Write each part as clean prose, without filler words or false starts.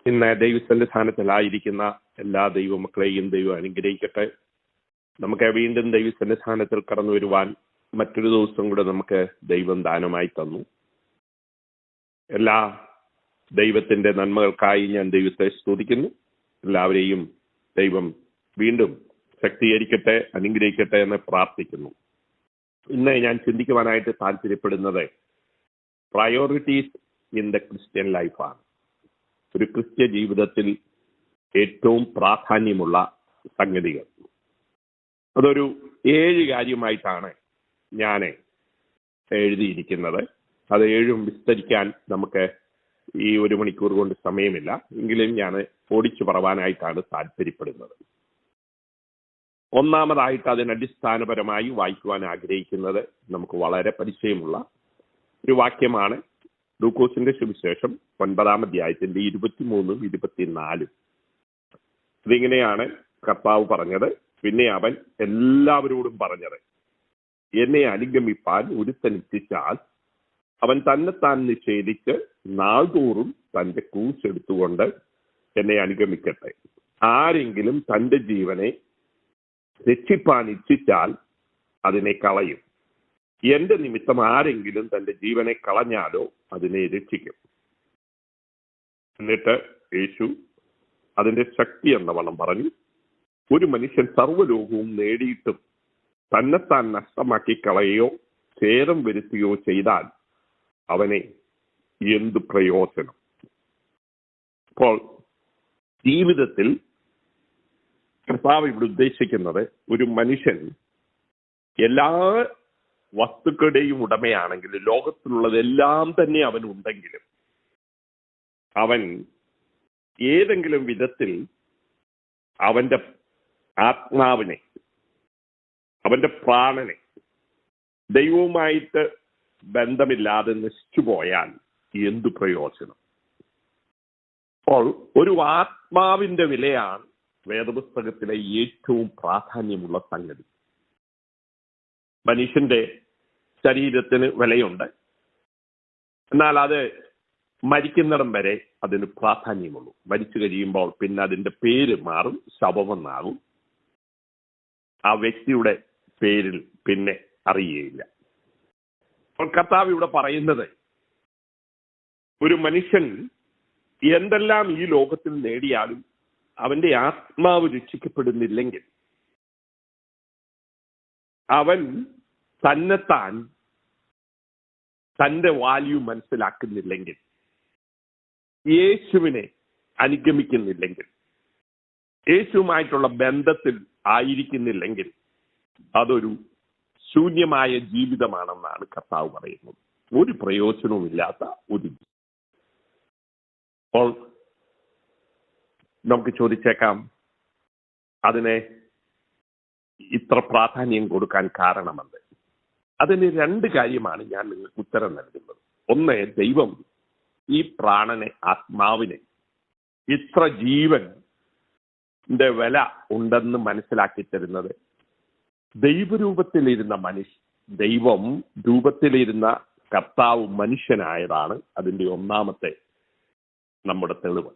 ഇന്ന് ദൈവസന്നിധാനത്തിലായിരിക്കുന്ന എല്ലാ ദൈവമക്കളെയും ദൈവം അനുഗ്രഹിക്കട്ടെ. നമുക്ക് വീണ്ടും ദൈവസന്നിധാനത്തിൽ കടന്നു വരുവാൻ മറ്റൊരു ദിവസം കൂടെ നമുക്ക് ദൈവം ദാനമായി തന്നു. എല്ലാ ദൈവത്തിന്റെ നന്മകൾക്കായി ഞാൻ ദൈവത്തെ സ്തുതിക്കുന്നു. എല്ലാവരെയും ദൈവം വീണ്ടും ശക്തീകരിക്കട്ടെ, അനുഗ്രഹിക്കട്ടെ എന്ന് പ്രാർത്ഥിക്കുന്നു. ഇന്ന് ഞാൻ ചിന്തിക്കുവാനായിട്ട് താല്പര്യപ്പെടുന്നത് പ്രയോറിറ്റീസ് ഇൻ ദ ക്രിസ്ത്യൻ ലൈഫാണ്. ഒരു ക്രിസ്ത്യ ജീവിതത്തിൽ ഏറ്റവും പ്രാധാന്യമുള്ള സംഗതികൾ. അതൊരു 7 കാര്യമായിട്ടാണ് ഞാൻ എഴുതിയിരിക്കുന്നത്. അത് 7 വിസ്തരിക്കാൻ നമുക്ക് ഈ 1 മണിക്കൂർ കൊണ്ട് സമയമില്ല. എങ്കിലും ഞാൻ ഓടിച്ചു പറവാനായിട്ടാണ് താല്പര്യപ്പെടുന്നത്. ഒന്നാമതായിട്ട് അതിനടിസ്ഥാനപരമായി വായിക്കുവാൻ ആഗ്രഹിക്കുന്നത് നമുക്ക് വളരെ പരിചയമുള്ള ഒരു വാക്യമാണ്. ലൂക്കോസിന്റെ സുവിശേഷം 9-ാം അധ്യായത്തിന്റെ 23-ഉം 24-ഉം. ഇതിങ്ങനെയാണ് കർത്താവ് പറഞ്ഞത്. പിന്നെ അവൻ എല്ലാവരോടും പറഞ്ഞത്, എന്നെ അനുഗമിപ്പാൻ ഒരുത്തൻ ഇച്ഛിച്ചാൽ അവൻ തന്നെത്താൻ നിഷേധിച്ച് നാൾതോറും തന്റെ ക്രൂശ് എടുത്തുകൊണ്ട് എന്നെ അനുഗമിക്കട്ടെ. ആരെങ്കിലും തന്റെ ജീവനെ രക്ഷിപ്പാൻ ഇച്ഛിച്ചാൽ അതിനെ കളയും. എന്റെ നിമിത്തം ആരെങ്കിലും തന്റെ ജീവനെ കളഞ്ഞാലോ അതിനെ രക്ഷിക്കും. എന്നിട്ട് യേശു അതിന്റെ ശക്തി എന്ന വണ്ണം പറഞ്ഞു, ഒരു മനുഷ്യൻ സർവ്വലോകവും നേടിയിട്ടും തന്നെത്താൻ നഷ്ടമാക്കി കളയോ ഛേദം വരുത്തുകയോ ചെയ്താൽ അവനെ എന്തു പ്രയോജനം? അപ്പോൾ ജീവിതത്തിൽ കർത്താവ് ഇവിടെ ഉദ്ദേശിക്കുന്നത്, ഒരു മനുഷ്യൻ എല്ലാ വസ്തുക്കളുടെയും ഉടമയാണെങ്കിൽ, ലോകത്തിലുള്ളതെല്ലാം തന്നെ അവനുണ്ടെങ്കിലും, അവൻ ഏതെങ്കിലും വിധത്തിൽ അവന്റെ ആത്മാവിനെ, അവന്റെ പ്രാണനെ ദൈവവുമായിട്ട് ബന്ധമില്ലാതെ നശിച്ചു പോയാൽ എന്തു പ്രയോജനം? അപ്പോൾ ഒരു ആത്മാവിന്റെ വിലയാണ് വേദപുസ്തകത്തിലെ ഏറ്റവും പ്രാധാന്യമുള്ള സംഗതി. മനുഷ്യന്റെ ശരീരത്തിന് വിലയുണ്ട്, എന്നാൽ അത് മരിക്കുന്നിടം വരെ അതിന് പ്രാധാന്യമുള്ളൂ. മരിച്ചു കഴിയുമ്പോൾ പിന്നെ അതിന്റെ പേര് മാറും, ശവമെന്നാകും. ആ വ്യക്തിയുടെ പേരിൽ പിന്നെ അറിയുകയില്ല. അപ്പോൾ കർത്താവ് ഇവിടെ പറയുന്നത്, ഒരു മനുഷ്യൻ എന്തെല്ലാം ഈ ലോകത്തിൽ നേടിയാലും അവന്റെ ആത്മാവ് രക്ഷിക്കപ്പെടുന്നില്ലെങ്കിൽ, അവൻ തന്നെത്താൻ തന്റെ വാല്യൂ മനസ്സിലാക്കുന്നില്ലെങ്കിൽ, യേശുവിനെ അനുഗമിക്കുന്നില്ലെങ്കിൽ, യേശുവുമായിട്ടുള്ള ബന്ധത്തിൽ ആയിരിക്കുന്നില്ലെങ്കിൽ, അതൊരു ശൂന്യമായ ജീവിതമാണെന്നാണ് കർത്താവ് പറയുന്നത്. ഒരു പ്രയോജനവുമില്ലാത്ത ഒരു. അപ്പോൾ നമുക്ക് ചോദിച്ചേക്കാം, അതിനെ ഇത്ര പ്രാധാന്യം കൊടുക്കാൻ കാരണമെന്ത്? അതിന് 2 കാര്യമാണ് ഞാൻ നിങ്ങൾക്ക് ഉത്തരം നൽകുന്നത്. ഒന്ന്, ദൈവം ഈ പ്രാണനെ, ആത്മാവിനെ, ഇത്ര ജീവന്റെ വില ഉണ്ടെന്ന് മനസ്സിലാക്കി തരുന്നത് ദൈവരൂപത്തിലിരുന്ന ദൈവം രൂപത്തിലിരുന്ന കർത്താവ് മനുഷ്യനായതാണ് അതിന്റെ ഒന്നാമത്തെ നമ്മുടെ തെളിവ്.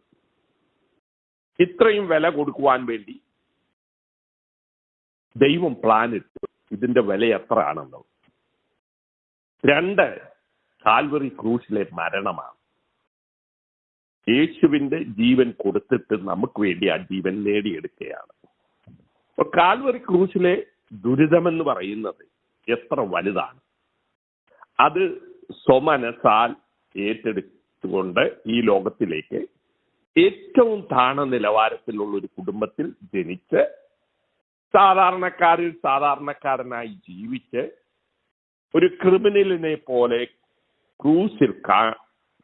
ഇത്രയും വില കൊടുക്കുവാൻ വേണ്ടി ദൈവം പ്ലാൻ ഇട്ടു. ഇതിന്റെ വില എത്ര ആണെന്നത്. 2, കാൽവറി ക്രൂശിലെ മരണമാണ്. യേശുവിന്റെ ജീവൻ കൊടുത്തിട്ട് നമുക്ക് വേണ്ടി ആ ജീവൻ നേടിയെടുക്കുകയാണ്. അപ്പൊ കാൽവറി ക്രൂശിലെ ദുരിതമെന്ന് പറയുന്നത് എത്ര വലുതാണ്. അത് സ്വമനസാൽ ഏറ്റെടുത്തുകൊണ്ട് ഈ ലോകത്തിലേക്ക് ഏറ്റവും താണ നിലവാരത്തിലുള്ള ഒരു കുടുംബത്തിൽ ജനിച്ച് സാധാരണക്കാരിൽ സാധാരണക്കാരനായി ജീവിച്ച് ഒരു ക്രിമിനലിനെ പോലെ ക്രൂസിൽ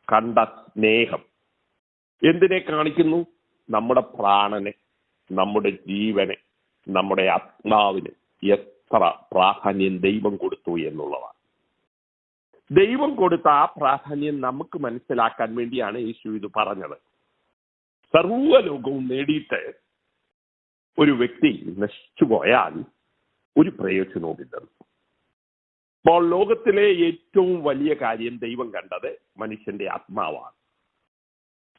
കണ്ട സ്നേഹം എന്തിനെ കാണിക്കുന്നു? നമ്മുടെ പ്രാണനെ, നമ്മുടെ ജീവനെ, നമ്മുടെ ആത്മാവിന് എത്ര പ്രാധാന്യം ദൈവം കൊടുത്തു എന്നുള്ളതാണ്. ദൈവം കൊടുത്ത ആ പ്രാധാന്യം നമുക്ക് മനസ്സിലാക്കാൻ വേണ്ടിയാണ് യേശു ഇത് പറഞ്ഞത്. സർവ്വലോകവും നേടിയിട്ട് ഒരു വ്യക്തി നശിച്ചു പോയാൽ ഒരു പ്രയോജനവുമില്ലെന്ന്. അപ്പോൾ ലോകത്തിലെ ഏറ്റവും വലിയ കാര്യം ദൈവം കണ്ടത് മനുഷ്യന്റെ ആത്മാവാണ്.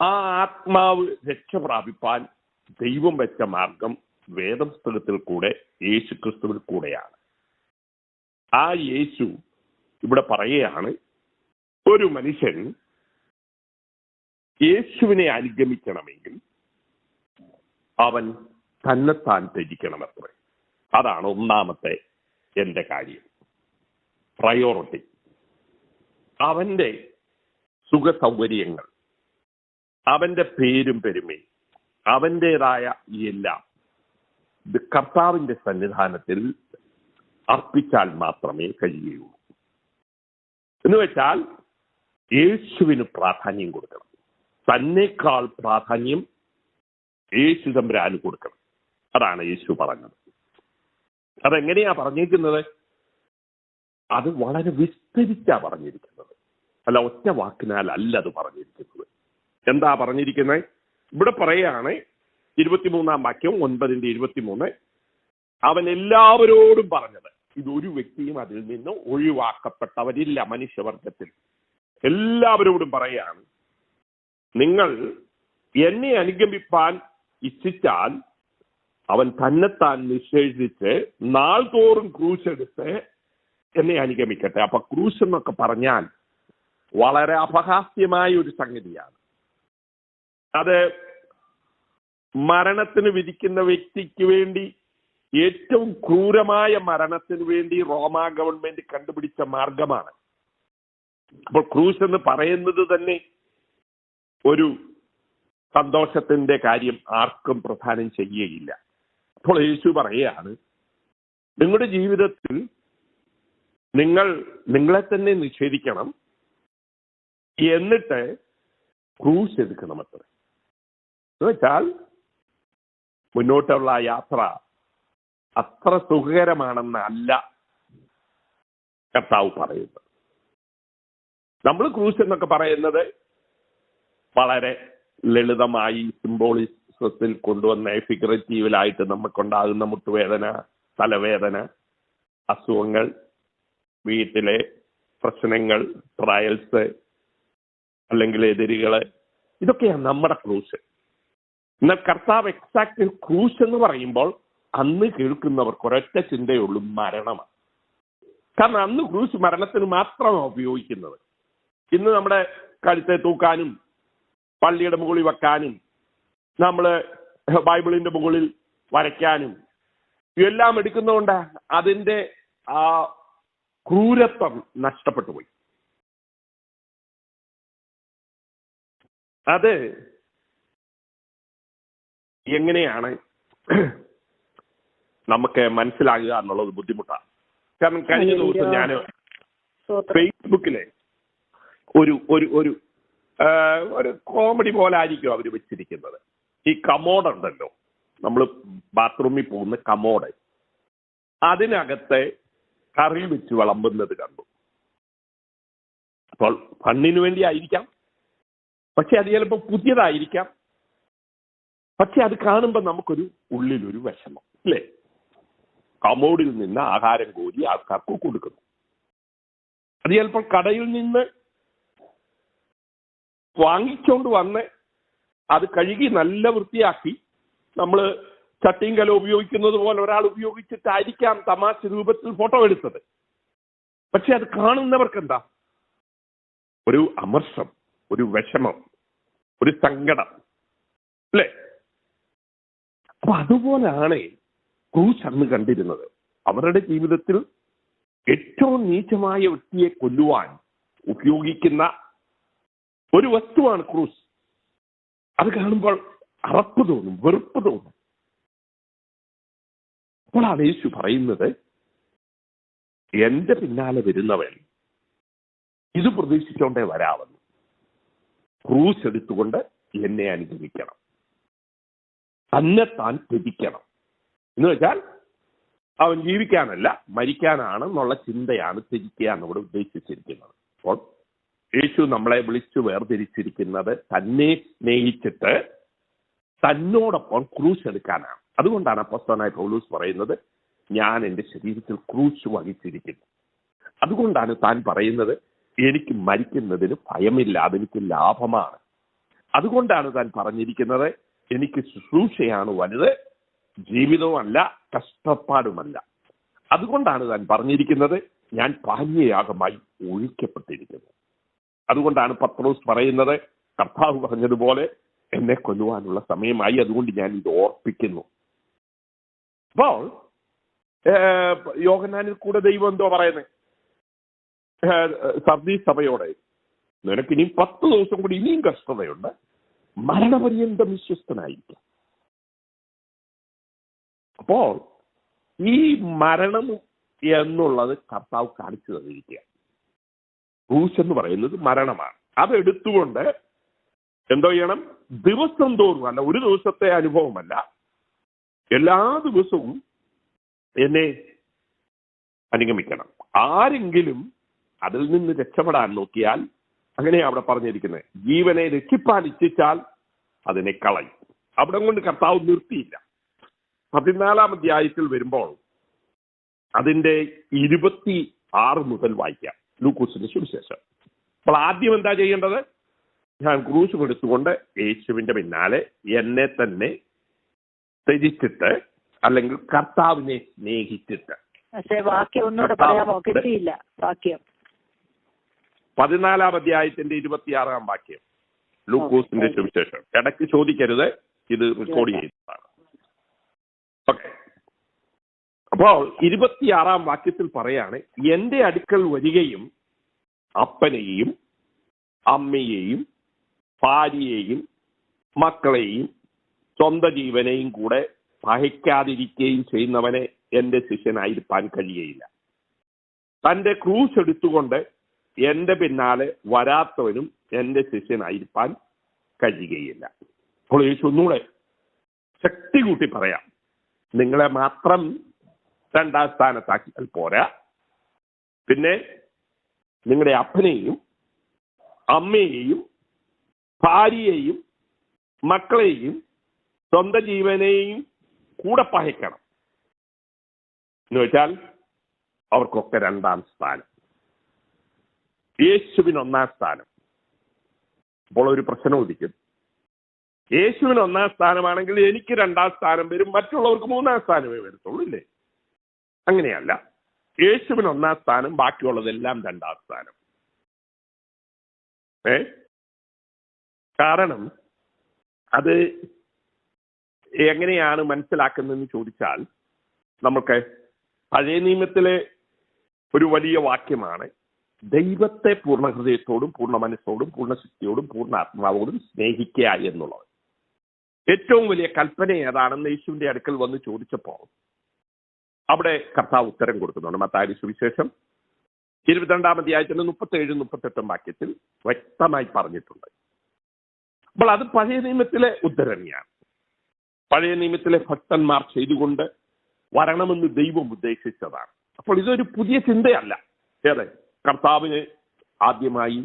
ആ ആത്മാവ് രക്ഷ പ്രാപിപ്പാൻ ദൈവം വെച്ച മാർഗം വേദപുസ്തകത്തിൽ കൂടെ യേശു ക്രിസ്തുവിൽ കൂടെയാണ്. ആ യേശു ഇവിടെ പറയുകയാണ്, ഒരു മനുഷ്യൻ യേശുവിനെ അനുഗമിക്കണമെങ്കിൽ അവൻ തന്നെത്താൻ ത്യജിക്കണമത്രേ. അതാണ് ഒന്നാമത്തെ എൻ്റെ കാര്യം, പ്രയോറിറ്റി. അവന്റെ സുഖ സൗകര്യങ്ങൾ, അവന്റെ പേരും പെരുമയും, അവൻ്റെതായ എല്ലാം ഇത് കർത്താവിന്റെ സന്നിധാനത്തിൽ അർപ്പിച്ചാൽ മാത്രമേ കഴിയുകയുള്ളൂ. എന്ന് വെച്ചാൽ യേശുവിന് പ്രാധാന്യം കൊടുക്കണം. തന്നേക്കാൾ പ്രാധാന്യം യേശു തമ്പുരാന് കൊടുക്കണം. അതാണ് യേശു പറഞ്ഞത്. അതെങ്ങനെയാ പറഞ്ഞിരിക്കുന്നത്? അത് വളരെ വിസ്തരിച്ചാ പറഞ്ഞിരിക്കുന്നത്, അല്ല ഒറ്റ വാക്കിനാൽ അല്ല അത് പറഞ്ഞിരിക്കുന്നത്. എന്താ പറഞ്ഞിരിക്കുന്നത്? ഇവിടെ പറയാണ് 23-ാം വാക്യം 9:23, അവൻ എല്ലാവരോടും പറഞ്ഞത്, ഇതൊരു വ്യക്തിയും അതിൽ നിന്ന് ഒഴിവാക്കപ്പെട്ടവരില്ല മനുഷ്യവർഗത്തിൽ. എല്ലാവരോടും പറയാണ്, നിങ്ങൾ എന്നെ അനുഗമിപ്പാൻ ഇച്ഛിച്ചാൽ അവൻ തന്നെത്താൻ നിഷേധിച്ച് നാൾതോറും ക്രൂശ് എടുത്ത് എന്നെ അനുഗമിക്കട്ടെ. അപ്പൊ ക്രൂശ് എന്നൊക്കെ പറഞ്ഞാൽ വളരെ അപഹാസ്യമായ ഒരു സംഗതിയാണ്. അത് മരണത്തിന് വിധിക്കുന്ന വ്യക്തിക്ക് വേണ്ടി ഏറ്റവും ക്രൂരമായ മരണത്തിന് വേണ്ടി റോമാ ഗവൺമെന്റ് കണ്ടുപിടിച്ച മാർഗമാണ്. അപ്പോൾ ക്രൂശ് എന്ന് പറയുന്നത് തന്നെ ഒരു സന്തോഷത്തിന്റെ കാര്യം ആർക്കും പ്രദാനം ചെയ്യുകയില്ല. അപ്പോൾ യേശു പറയുകയാണ്, നിങ്ങളുടെ ജീവിതത്തിൽ നിങ്ങളെ തന്നെ നിഷേധിക്കണം, എന്നിട്ട് ക്രൂശ് എടുക്കണം അത്ര. എന്ന് വെച്ചാൽ മുന്നോട്ടുള്ള യാത്ര അത്ര സുഖകരമാണെന്നല്ല കർത്താവ് പറയുന്നത്. നമ്മൾ ക്രൂശ് എന്നൊക്കെ പറയുന്നത് വളരെ ലളിതമായി സിംബോളിസത്തിൽ കൊണ്ടുവന്ന ഫിഗറേറ്റീവിലായിട്ട് നമുക്കുണ്ടാകുന്ന മുട്ടുവേദന, തലവേദന, അസുഖങ്ങൾ, വീട്ടിലെ പ്രശ്നങ്ങൾ, ട്രയൽസ്, അല്ലെങ്കിൽ എതിരുകള്, ഇതൊക്കെയാണ് നമ്മുടെ ക്രൂശ്. എന്നാൽ കർത്താവ് എക്സാക്ട് ക്രൂശ് എന്ന് പറയുമ്പോൾ അന്ന് കേൾക്കുന്നവർക്ക് ഒരൊറ്റ ചിന്തയുള്ളൂ, മരണമാണ്. കാരണം അന്ന് ക്രൂശ് മരണത്തിന് മാത്രമാണ് ഉപയോഗിക്കുന്നത്. ഇന്ന് നമ്മുടെ കഴുത്തെ തൂക്കാനും പള്ളിയുടെ മുകളിൽ വെക്കാനും നമ്മൾ ബൈബിളിന്റെ മുകളിൽ വരയ്ക്കാനും എല്ലാം എടുക്കുന്നതുകൊണ്ട് അതിന്റെ ആ ക്രൂരത്വം നഷ്ടപ്പെട്ടു പോയി. അത് എങ്ങനെയാണ് നമുക്ക് മനസ്സിലാകുക എന്നുള്ളത് ബുദ്ധിമുട്ടാണ്. കാരണം കഴിഞ്ഞ ദിവസം ഞാൻ ഫേസ്ബുക്കിലെ ഒരു ഒരു ഒരു ഒരു കോമഡി പോലെ ആയിരിക്കും അവർ വെച്ചിരിക്കുന്നത്. ഈ കമോഡ് ഉണ്ടല്ലോ, നമ്മൾ ബാത്റൂമിൽ പോകുന്ന കമോഡ്, അതിനകത്ത് കറി വെച്ച് വിളമ്പുന്നത് കണ്ടു. അപ്പോൾ ഫണ്ണിന് വേണ്ടി ആയിരിക്കാം, പക്ഷെ അത് ചിലപ്പോൾ പുതിയതായിരിക്കാം. പക്ഷെ അത് കാണുമ്പോൾ നമുക്കൊരു ഉള്ളിലൊരു വിഷമം, അല്ലേ? കമോഡിൽ നിന്ന് ആഹാരം കോരി ആൾക്കാർക്ക് കൊടുക്കുന്നു. അത് ചിലപ്പോൾ കടയിൽ നിന്ന് വാങ്ങിച്ചോണ്ട് വന്ന് അത് കഴുകി നല്ല വൃത്തിയാക്കി നമ്മൾ ചട്ടിയും കലം ഉപയോഗിക്കുന്നത് പോലെ ഒരാൾ ഉപയോഗിച്ചിട്ടായിരിക്കാം തമാശ രൂപത്തിൽ ഫോട്ടോ എടുത്തത്. പക്ഷെ അത് കാണുന്നവർക്ക് എന്താ? ഒരു അമർഷം, ഒരു വിഷമം, ഒരു സങ്കടം, അല്ലേ? അപ്പൊ അതുപോലെയാണ് ക്രൂശ് അന്ന് കണ്ടിരുന്നത്. അവരുടെ ജീവിതത്തിൽ ഏറ്റവും നീചമായ വ്യക്തിയെ കൊല്ലുവാൻ ഉപയോഗിക്കുന്ന ഒരു വസ്തുവാണ് ക്രൂശ്. അത് കാണുമ്പോൾ അറപ്പ് തോന്നും, വെറുപ്പ് തോന്നും. അപ്പോൾ ആ യേശു പറയുന്നത്, എന്റെ പിന്നാലെ വരുന്നവൻ ഇത് പ്രതീക്ഷിച്ചോണ്ടേ വരാമെന്ന്. ക്രൂശ് എടുത്തുകൊണ്ട് എന്നെ അനുഗമിക്കണം, തന്നെത്താൻ ത്യജിക്കണം. എന്ന് വെച്ചാൽ അവൻ ജീവിക്കാനല്ല മരിക്കാനാണെന്നുള്ള ചിന്തയാണ് ത്യജിക്കുക എന്നിവിടെ ഉദ്ദേശിച്ചിരിക്കുന്നത്. അപ്പോൾ യേശു നമ്മളെ വിളിച്ചു വേർതിരിച്ചിരിക്കുന്നത് തന്നെ സ്നേഹിച്ചിട്ട് തന്നോടൊപ്പം ക്രൂശ് എടുക്കാനാണ്. അതുകൊണ്ടാണ് അപ്പോസ്തലനായ പൗലോസ് പറയുന്നത്, ഞാൻ എൻ്റെ ശരീരത്തിൽ ക്രൂശ് വഹിച്ചിരിക്കുന്നു. അതുകൊണ്ടാണ് താൻ പറയുന്നത്, എനിക്ക് മരിക്കുന്നതിന് ഭയമില്ല, അതെനിക്ക് ലാഭമാണ്. അതുകൊണ്ടാണ് താൻ പറഞ്ഞിരിക്കുന്നത്, എനിക്ക് ശുശ്രൂഷയാണ് വലുത്, ജീവിതവുമല്ല കഷ്ടപ്പാടുമല്ല. അതുകൊണ്ടാണ് താൻ പറഞ്ഞിരിക്കുന്നത്, ഞാൻ പാനീയയാഗമായി ഒഴിക്കപ്പെട്ടിരിക്കുന്നു. അതുകൊണ്ടാണ് പത്രോസ് പറയുന്നത്, കർത്താവ് പറഞ്ഞതുപോലെ എന്നെ കൊല്ലുവാനുള്ള സമയമായി, അതുകൊണ്ട് ഞാൻ ഇത് ഓർപ്പിക്കുന്നു. അപ്പോൾ യോഹന്നാനിൽ കൂടെ ദൈവം എന്തോ പറയുന്നത്, സർദീസ് സഭയോടെ, നിനക്കിനിയും 10 ദിവസം കൂടി ഇനിയും കഷ്ടതയുണ്ട്, മരണപര്യന്തം വിശ്വസ്തനായിരിക്കും. അപ്പോൾ ഈ മരണം എന്നുള്ളത് കർത്താവ് കാണിച്ചു തന്നിരിക്കുക. ക്രൂശ് എന്ന് പറയുന്നത് മരണമാണ്. അതെടുത്തുകൊണ്ട് എന്തോ ചെയ്യണം, ദിവസം തോറും, അല്ല ഒരു ദിവസത്തെ അനുഭവമല്ല, എല്ലാ ദിവസവും എന്നെ അനുഗമിക്കണം. ആരെങ്കിലും അതിൽ നിന്ന് രക്ഷപ്പെടാൻ നോക്കിയാൽ, അങ്ങനെയാണ് അവിടെ പറഞ്ഞിരിക്കുന്നത്, ജീവനെ രക്ഷിപ്പാൻ ഇച്ഛിച്ചാൽ അതിനെ കളയും. അവിടെ കൊണ്ട് കർത്താവ് നിർത്തിയില്ല. 14-ാം അധ്യായത്തിൽ വരുമ്പോൾ അതിന്റെ 26 മുതൽ വായിക്കാം, ലൂക്കോസിന്റെ സുവിശേഷം. അപ്പോൾ ആദ്യം എന്താ ചെയ്യേണ്ടത്, ഞാൻ ക്രൂശ് കൊടുത്തുകൊണ്ട് യേശുവിന്റെ പിന്നാലെ എന്നെ തന്നെ ത്യജിച്ചിട്ട്, അല്ലെങ്കിൽ കർത്താവിനെ സ്നേഹിച്ചിട്ട്. 14-ാം അധ്യായത്തിന്റെ 26-ാം വാക്യം, ലൂക്കോസിന്റെ സുവിശേഷം. ഇടയ്ക്ക് ചോദിക്കരുത്, ഇത് റെക്കോർഡ് ചെയ്തതാണ്. ഓക്കെ. അപ്പോൾ 26-ാം വാക്യത്തിൽ പറയാണ്, എന്റെ അടുക്കൽ വരികയും അപ്പനെയും അമ്മയെയും ഭാര്യയെയും മക്കളെയും സ്വന്തം ജീവനെയും കൂടെ സഹിക്കാതിരിക്കുകയും ചെയ്യുന്നവനെ എന്റെ ശിഷ്യനായിരിക്കാൻ കഴിയുകയില്ല. തന്റെ ക്രൂശ് എടുത്തുകൊണ്ട് എന്റെ പിന്നാലെ വരാത്തവനും എന്റെ ശിഷ്യനായിരിക്കാൻ കഴിയുകയില്ല. അപ്പോൾ യേശു ഒന്നുകൂടെ ശക്തി കൂട്ടി പറയാം, നിങ്ങളെ മാത്രം 2ാം സ്ഥാനത്താക്കിയാൽ പോരാ, പിന്നെ നിങ്ങളുടെ അപ്പനെയും അമ്മയെയും ഭാര്യയെയും മക്കളെയും സ്വന്തം ജീവനെയും കൂടെ പഹിക്കണം എന്ന് വെച്ചാൽ അവർക്കൊക്കെ 2ാം സ്ഥാനം, യേശുവിന് 1ാം സ്ഥാനം. അപ്പോൾ ഒരു പ്രശ്നം ഉദിക്കും, യേശുവിന് 1ാം സ്ഥാനമാണെങ്കിൽ എനിക്ക് 2ാം സ്ഥാനം വരും, മറ്റുള്ളവർക്ക് 3ാം സ്ഥാനമേ വരത്തുള്ളൂ, ഇല്ലേ? അങ്ങനെയല്ല, യേശുവിന് 1ാം സ്ഥാനം, ബാക്കിയുള്ളതെല്ലാം 2ാം സ്ഥാനം. കാരണം അത് എങ്ങനെയാണ് മനസ്സിലാക്കുന്നതെന്ന് ചോദിച്ചാൽ, നമുക്ക് പഴയ നിയമത്തിലെ ഒരു വലിയ വാക്യമാണ്, ദൈവത്തെ പൂർണ്ണ ഹൃദയത്തോടും പൂർണ്ണ മനസ്സോടും പൂർണ്ണ ശക്തിയോടും പൂർണ്ണ ആത്മാവോടും സ്നേഹിക്കുക എന്നുള്ളത്. ഏറ്റവും വലിയ കൽപ്പന ഏതാണെന്ന് യേശുവിന്റെ അടുക്കൽ വന്ന് ചോദിച്ചപ്പോൾ അവിടെ കർത്താവ് ഉത്തരം കൊടുക്കുന്നുണ്ട്. മത്തായി സുവിശേഷം 22-ാം അധ്യായത്തിന്റെ 37-38 വാക്യത്തിൽ വ്യക്തമായി പറഞ്ഞിട്ടുണ്ട്. അപ്പോൾ അത് പഴയ നിയമത്തിലെ ഉദ്ധരണിയാണ്. പഴയ നിയമത്തിലെ ഭക്തന്മാർ ചെയ്തുകൊണ്ട് വരണമെന്ന് ദൈവം ഉദ്ദേശിച്ചതാണ്. അപ്പോൾ ഇതൊരു പുതിയ ചിന്തയല്ല. ഏറെ കർത്താവിന് ആദ്യമായി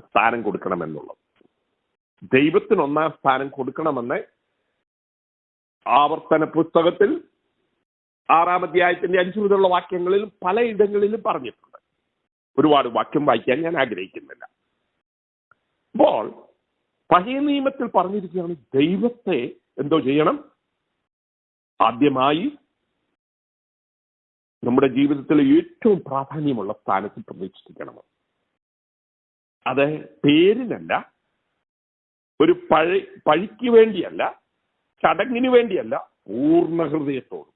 സ്ഥാനം കൊടുക്കണമെന്നുള്ളത്, ദൈവത്തിന് 1ാം സ്ഥാനം കൊടുക്കണമെന്ന് ആവർത്തന പുസ്തകത്തിൽ 6-ാം അധ്യായത്തിന്റെ 5 മുതലുള്ള വാക്യങ്ങളിലും പലയിടങ്ങളിലും പറഞ്ഞിട്ടുണ്ട്. ഒരുപാട് വാക്യം വായിക്കാൻ ഞാൻ ആഗ്രഹിക്കുന്നില്ല. അപ്പോൾ പഴയ നിയമത്തിൽ പറഞ്ഞിരിക്കുകയാണ്, ദൈവത്തെ എന്തോ ചെയ്യണം, ആദ്യമായി നമ്മുടെ ജീവിതത്തിലെ ഏറ്റവും പ്രാധാന്യമുള്ള സ്ഥാനത്ത് പ്രതിഷ്ഠിക്കണമെന്ന്. അത് പേരിനല്ല, ഒരു പഴിക്ക് വേണ്ടിയല്ല, ചടങ്ങിന് വേണ്ടിയല്ല, പൂർണ്ണ ഹൃദയത്തോടും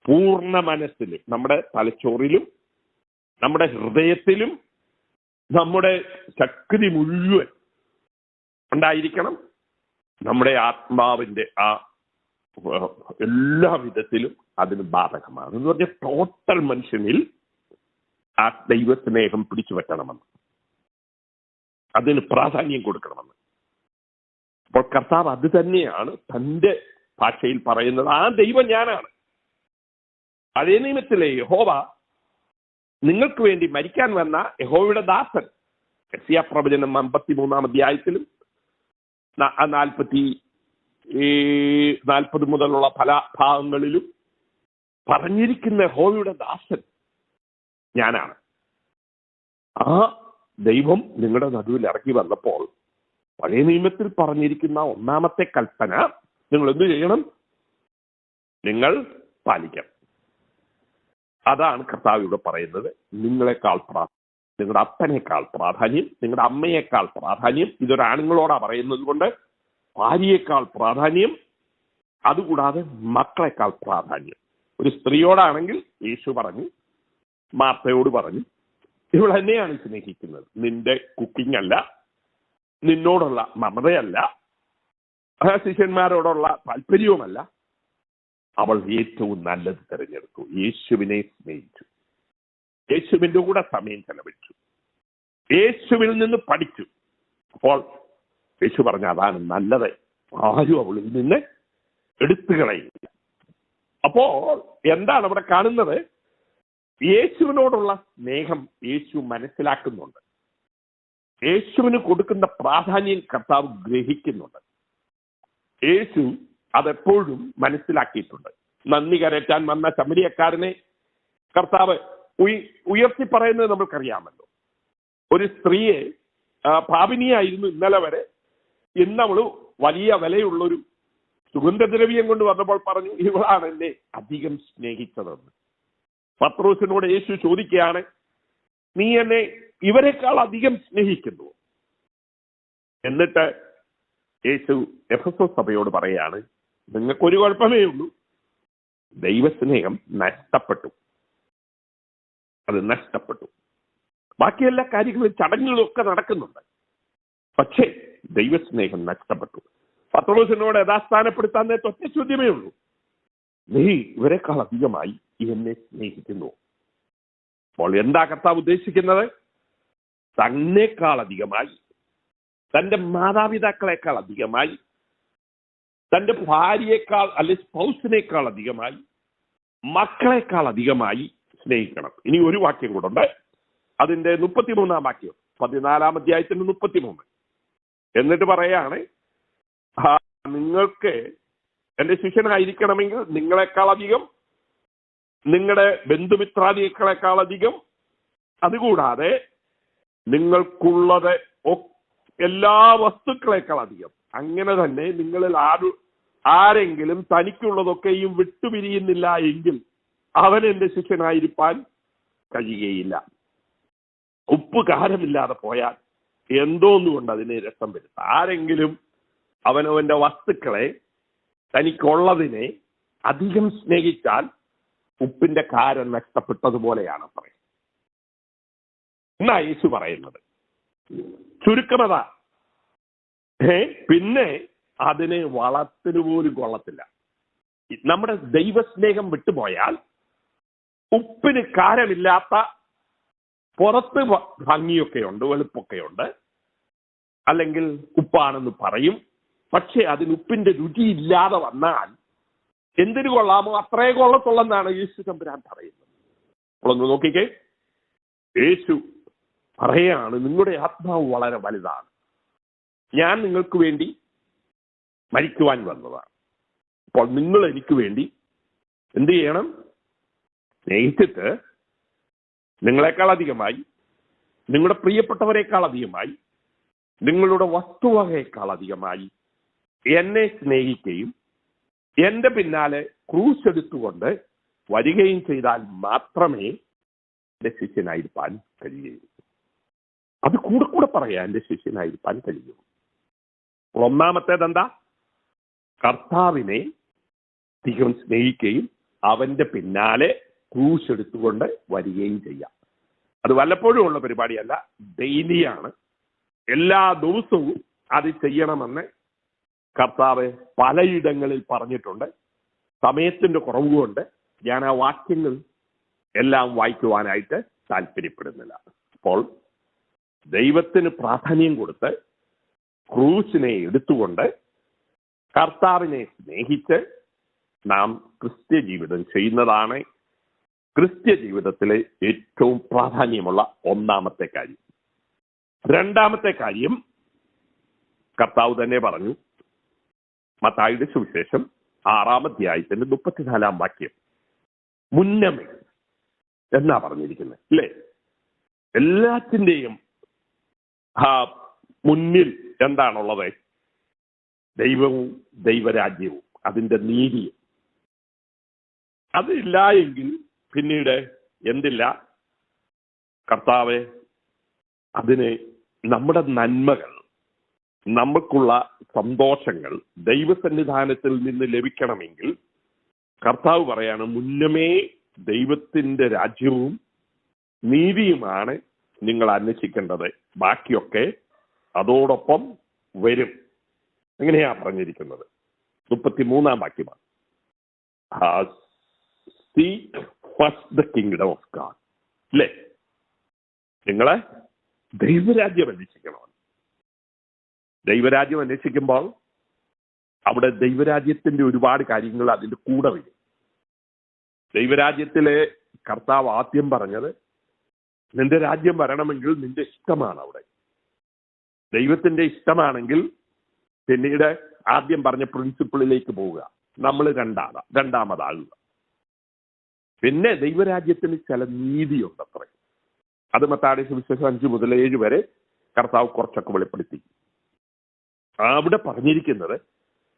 പൂർണ്ണ മനസ്സിലും, നമ്മുടെ തലച്ചോറിലും നമ്മുടെ ഹൃദയത്തിലും നമ്മുടെ ശക്തി മുഴുവൻ ഉണ്ടായിരിക്കണം. നമ്മുടെ ആത്മാവിന്റെ ആ എല്ലാ വിധത്തിലും അതിന് ബാധകമാണ്. എന്ന് പറഞ്ഞാൽ ടോട്ടൽ മനുഷ്യനിൽ ആ ദൈവസ്നേഹം പിടിച്ചു പറ്റണമെന്ന്, അതിന് പ്രാധാന്യം കൊടുക്കണമെന്ന്. അപ്പോൾ കർത്താവ് അത് തന്നെയാണ് തന്റെ ഭാഷയിൽ പറയുന്നത്, ആ ദൈവം ഞാനാണ്. പഴയ നിയമത്തിലെ യഹോവ നിങ്ങൾക്ക് വേണ്ടി മരിക്കാൻ വന്ന യഹോവയുടെ ദാസൻ, യെശയ്യാ പ്രവചനം 53-ാം അധ്യായത്തിലും 40 മുതലുള്ള പല ഭാഗങ്ങളിലും പറഞ്ഞിരിക്കുന്ന യഹോവയുടെ ദാസൻ ഞാനാണ്. ആ ദൈവം നിങ്ങളുടെ നടുവിൽ ഇറങ്ങി വന്നപ്പോൾ പഴയ നിയമത്തിൽ പറഞ്ഞിരിക്കുന്ന ഒന്നാമത്തെ കൽപ്പന നിങ്ങൾ എന്ത് ചെയ്യണം? നിങ്ങൾ പാലിക്കണം. അതാണ് കർത്താവ് ഇവിടെ പറയുന്നത്. നിങ്ങളെക്കാൾ നിങ്ങളുടെ അപ്പനേക്കാൾ പ്രാധാന്യം, നിങ്ങളുടെ അമ്മയേക്കാൾ പ്രാധാന്യം. ഇതൊരാണുങ്ങളോടാ പറയുന്നത് കൊണ്ട് ഭാര്യയേക്കാൾ പ്രാധാന്യം, അതുകൂടാതെ മക്കളെക്കാൾ പ്രാധാന്യം. ഒരു സ്ത്രീയോടാണെങ്കിൽ യേശു പറഞ്ഞു, മാർത്തയോട് പറഞ്ഞു, ഇവൾ എന്നെയാണ് സ്നേഹിക്കുന്നത്, നിന്റെ കുക്കിംഗ് അല്ല, നിന്നോടുള്ള മമതയല്ല, ശിഷ്യന്മാരോടുള്ള താല്പര്യവുമല്ല. അവൾ ഏറ്റവും നല്ലത് തിരഞ്ഞെടുത്തു. യേശുവിനെ സ്നേഹിച്ചു, യേശുവിന്റെ കൂടെ സമയം ചെലവഴിച്ചു, യേശുവിൽ നിന്ന് പഠിച്ചു. അപ്പോൾ യേശു പറഞ്ഞ അതാണ് നല്ലത്, ആരും അവളിൽ നിന്ന് എടുത്തു കളയില്ല. അപ്പോൾ എന്താണ് അവിടെ കാണുന്നത്? യേശുവിനോടുള്ള സ്നേഹം യേശു മനസ്സിലാക്കുന്നുണ്ട്. യേശുവിന് കൊടുക്കുന്ന പ്രാധാന്യം കർത്താവ് ഗ്രഹിക്കുന്നുണ്ട്. യേശു അതെപ്പോഴും മനസ്സിലാക്കിയിട്ടുണ്ട്. നന്ദി കരറ്റാൻ വന്ന ശമരിയക്കാരനെ കർത്താവ് ഉയർത്തി പറയുന്നത് നമ്മൾക്കറിയാമല്ലോ. ഒരു സ്ത്രീയെ പാപിനിയായിരുന്നു ഇന്നലെ വരെ, ഇന്ന് അവള് വലിയ വിലയുള്ളൊരു സുഗന്ധദ്രവ്യം കൊണ്ട് വന്നപ്പോൾ പറഞ്ഞു, ഇവളാണ് എന്നെ അധികം സ്നേഹിച്ചതെന്ന്. പത്രോസിനോട് യേശു ചോദിക്കുകയാണ്, നീ എന്നെ ഇവരെക്കാൾ അധികം സ്നേഹിക്കുന്നു? എന്നിട്ട് യേശു എഫെസോസ് സഭയോട് പറയാണ്, നിങ്ങൾക്കൊരു കുഴപ്പമേ ഉള്ളൂ, ദൈവസ്നേഹം നഷ്ടപ്പെട്ടു. അത് നഷ്ടപ്പെട്ടു. ബാക്കി എല്ലാ കാര്യങ്ങളും ചടങ്ങുകളും ഒക്കെ നടക്കുന്നുണ്ട്, പക്ഷേ ദൈവസ്നേഹം നഷ്ടപ്പെട്ടു. പത്രോസിനോട് യഥാസ്ഥാനപ്പെടുത്താൻ ഒറ്റ ചോദ്യമേ ഉള്ളൂ, നീ ഇവരെക്കാൾ അധികമായി എന്നെ സ്നേഹിക്കുന്നു. അപ്പോൾ എന്താ കർത്താവ് ഉദ്ദേശിക്കുന്നത്? തന്നേക്കാൾ അധികമായി, തന്റെ മാതാപിതാക്കളെക്കാൾ അധികമായി, തന്റെ ഭാര്യയേക്കാൾ അല്ലെ സ്പൗസിനേക്കാൾ അധികമായി, മക്കളെക്കാൾ അധികമായി സ്നേഹിക്കണം. ഇനി ഒരു വാക്യം കൂടെ ഉണ്ട്, അതിന്റെ 33-ാം വാക്യം, 14-ാം അധ്യായത്തിന്റെ 33. എന്നിട്ട് പറയാണ്, നിങ്ങൾക്ക് എന്റെ ശിഷ്യനായിരിക്കണമെങ്കിൽ നിങ്ങളെക്കാൾ അധികം, നിങ്ങളുടെ ബന്ധുമിത്രാദികളെക്കാൾ അധികം, അതുകൂടാതെ നിങ്ങൾക്കുള്ളത് എല്ലാ വസ്തുക്കളെക്കാൾ അധികം, അങ്ങനെ തന്നെ നിങ്ങളിൽ ആരെങ്കിലും തനിക്കുള്ളതൊക്കെയും വിട്ടുപിരിയുന്നില്ല എങ്കിൽ അവൻ എന്റെ ശിഷ്യനായിരിക്കാൻ കഴിയുകയില്ല. ഉപ്പ് കാരമില്ലാതെ പോയാൽ എന്തോന്നുകൊണ്ട് അതിനെ രസം വരും. ആരെങ്കിലും അവനവന്റെ വസ്തുക്കളെ, തനിക്കുള്ളതിനെ അധികം സ്നേഹിച്ചാൽ ഉപ്പിന്റെ കാരം നഷ്ടപ്പെട്ടതുപോലെയാണ് പറയുന്നത്. എന്നാ യേശു പറയുന്നത് ചുരുക്കമതാ. പിന്നെ അതിനെ വളർത്തിനു പോലും കൊള്ളത്തില്ല. നമ്മുടെ ദൈവസ്നേഹം വിട്ടുപോയാൽ ഉപ്പിന് കാരമില്ലാത്ത, പുറത്ത് ഭംഗിയൊക്കെയുണ്ട്, വെളുപ്പൊക്കെയുണ്ട്, അല്ലെങ്കിൽ ഉപ്പാണെന്ന് പറയും, പക്ഷെ അതിന് ഉപ്പിന്റെ രുചിയില്ലാതെ വന്നാൽ എന്തിനു കൊള്ളാമോ അത്രേ കൊള്ളത്തുള്ളെന്നാണ് യേശു തമ്പുരാൻ പറയുന്നത്. നമ്മളൊന്ന് നോക്കിക്കേ, യേശു പറയാണ്, നിങ്ങളുടെ ആത്മാവ് വളരെ വലുതാണ്, ഞാൻ നിങ്ങൾക്ക് വേണ്ടി മരിക്കുവാൻ വന്നതാണ്. അപ്പോൾ നിങ്ങൾ എനിക്ക് വേണ്ടി എന്ത് ചെയ്യണം? സ്നേഹിച്ചിട്ട് നിങ്ങളെക്കാൾ അധികമായി, നിങ്ങളുടെ പ്രിയപ്പെട്ടവരെക്കാൾ അധികമായി, നിങ്ങളുടെ വസ്തുവകയേക്കാൾ അധികമായി എന്നെ സ്നേഹിക്കുകയും എന്റെ പിന്നാലെ ക്രൂശ് എടുത്തുകൊണ്ട് വരികയും ചെയ്താൽ മാത്രമേ എന്റെ ശിഷ്യനായിരിക്കാൻ കഴിയുകയുള്ളൂ. അത് കൂടെ പറയാൻ എന്റെ ശിഷ്യനായിരിക്കാൻ കഴിയുള്ളൂ. ഒന്നാമത്തേതെന്താ? കർത്താവിനെ അധികം സ്നേഹിക്കുകയും അവന്റെ പിന്നാലെ ക്രൂശ് എടുത്തുകൊണ്ട് വരികയും ചെയ്യാം. അത് വല്ലപ്പോഴും ഉള്ള പരിപാടിയല്ല, ഡെയിലിയാണ്. എല്ലാ ദിവസവും അത് ചെയ്യണമെന്ന് കർത്താവ് പലയിടങ്ങളിൽ പറഞ്ഞിട്ടുണ്ട്. സമയത്തിന്റെ കുറവുകൊണ്ട് ഞാൻ ആ വാക്യങ്ങൾ എല്ലാം വായിക്കുവാനായിട്ട് താല്പര്യപ്പെടുന്നില്ല. അപ്പോൾ ദൈവത്തിന് പ്രാധാന്യം കൊടുത്ത് ക്രൂശിനെ എടുത്തുകൊണ്ട് കർത്താവിനെ സ്നേഹിച്ച് നാം ക്രിസ്ത്യ ജീവിതം ചെയ്യുന്നതാണ് ക്രിസ്ത്യ ജീവിതത്തിലെ ഏറ്റവും പ്രാധാന്യമുള്ള ഒന്നാമത്തെ കാര്യം. രണ്ടാമത്തെ കാര്യം കർത്താവ് തന്നെ പറഞ്ഞു. മത്തായിയുടെ സുവിശേഷം 6-ാം അധ്യായത്തിന്റെ 34-ാം വാക്യം, മുന്നമേ എന്നാ പറഞ്ഞിരിക്കുന്നത് അല്ലേ? എല്ലാത്തിൻ്റെയും മുന്നിൽ എന്താണുള്ളത്? ദൈവവും ദൈവരാജ്യവും അതിൻ്റെ നീതിയും. അതില്ല എങ്കിൽ പിന്നീട് എന്തില്ല? കർത്താവെ, അതിന് നമ്മുടെ നന്മകൾ, നമുക്കുള്ള സന്തോഷങ്ങൾ ദൈവസന്നിധാനത്തിൽ നിന്ന് ലഭിക്കണമെങ്കിൽ കർത്താവ് പറയാണ്, മുന്നമേ ദൈവത്തിൻ്റെ രാജ്യവും നീതിയുമാണ് നിങ്ങൾ അന്വേഷിക്കേണ്ടത്, ബാക്കിയൊക്കെ അതോടൊപ്പം വരും. എങ്ങനെയാ പറഞ്ഞിരിക്കുന്നത്? 33 വാക്യമാണ്. Seek first the kingdom of God. അല്ലേ? നിങ്ങളെ ദൈവരാജ്യം അന്വേഷിക്കണം. ദൈവരാജ്യം അന്വേഷിക്കുമ്പോൾ അവിടെ ദൈവരാജ്യത്തിന്റെ ഒരുപാട് കാര്യങ്ങൾ അതിൻ്റെ കൂടെ വരും. ദൈവരാജ്യത്തിലെ കർത്താവ് ആദ്യം പറഞ്ഞത്, നിന്റെ രാജ്യം വരണമെങ്കിൽ നിന്റെ ഇഷ്ടമാണ്. അവിടെ ദൈവത്തിന്റെ ഇഷ്ടമാണെങ്കിൽ പിന്നീട് ആദ്യം പറഞ്ഞ പ്രിൻസിപ്പിളിലേക്ക് പോവുക, നമ്മൾ രണ്ടാമതാകുക. പിന്നെ ദൈവരാജ്യത്തിന് ചില നീതിയുണ്ട് അത്ര. അത് മത്തായി സുവിശേഷം 5 മുതൽ 7 വരെ കർത്താവ് കുറച്ചൊക്കെ വെളിപ്പെടുത്തി. അവിടെ പറഞ്ഞിരിക്കുന്നത്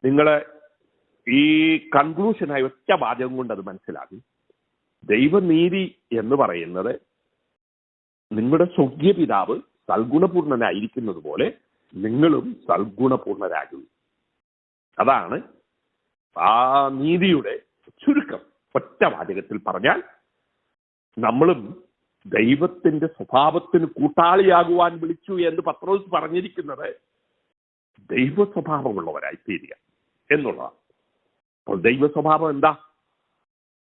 നിങ്ങളെ ഈ കൺക്ലൂഷനായി ഒറ്റ വാചകം കൊണ്ട് അത് മനസ്സിലാക്കി. ദൈവനീതി എന്ന് പറയുന്നത് നിങ്ങളുടെ സ്വർഗീയ പിതാവ് സൽഗുണപൂർണനായിരിക്കുന്നത് പോലെ നിങ്ങളും സൽഗുണപൂർണരാകും. അതാണ് ആ നീതിയുടെ ചുരുക്കം. ഒറ്റ വാചകത്തിൽ പറഞ്ഞാൽ നമ്മളും ദൈവത്തിന്റെ സ്വഭാവത്തിന് കൂട്ടാളിയാകുവാൻ വിളിച്ചു എന്ന് പത്രോസ് പറഞ്ഞിരിക്കുന്നത് ദൈവ സ്വഭാവമുള്ളവരായി തീരുക എന്നുള്ളതാണ്. അപ്പോൾ ദൈവ സ്വഭാവം എന്താ?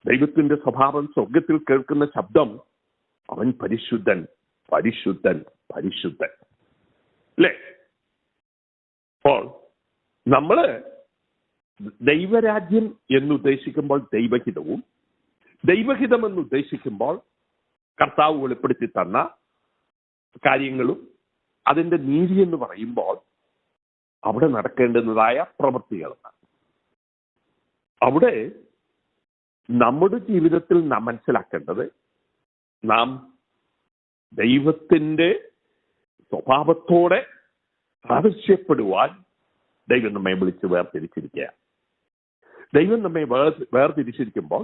ദൈവത്തിന്റെ സ്വഭാവം സ്വർഗത്തിൽ കേൾക്കുന്ന ശബ്ദം, അവൻ പരിശുദ്ധൻ, പരിശുദ്ധൻ, പരിശുദ്ധൻ. അല്ലേ? അപ്പോൾ നമ്മള് ദൈവരാജ്യം എന്നുദ്ദേശിക്കുമ്പോൾ ദൈവഹിതവും, ദൈവഹിതം എന്നുദ്ദേശിക്കുമ്പോൾ കർത്താവ് വെളിപ്പെടുത്തി തന്ന കാര്യങ്ങളും, അതിൻ്റെ നീതി എന്ന് പറയുമ്പോൾ അവിടെ നടക്കേണ്ടുന്നതായ പ്രവൃത്തികളാണ്. അവിടെ നമ്മുടെ ജീവിതത്തിൽ നാം മനസ്സിലാക്കേണ്ടത്, നാം ദൈവത്തിൻ്റെ സ്വഭാവത്തോടെ ആവശ്യപ്പെടുവാൻ ദൈവം നമ്മെ വിളിച്ച് വേർതിരിച്ചിരിക്കുക. ദൈവം നമ്മെ വേർതിരിച്ചിരിക്കുമ്പോൾ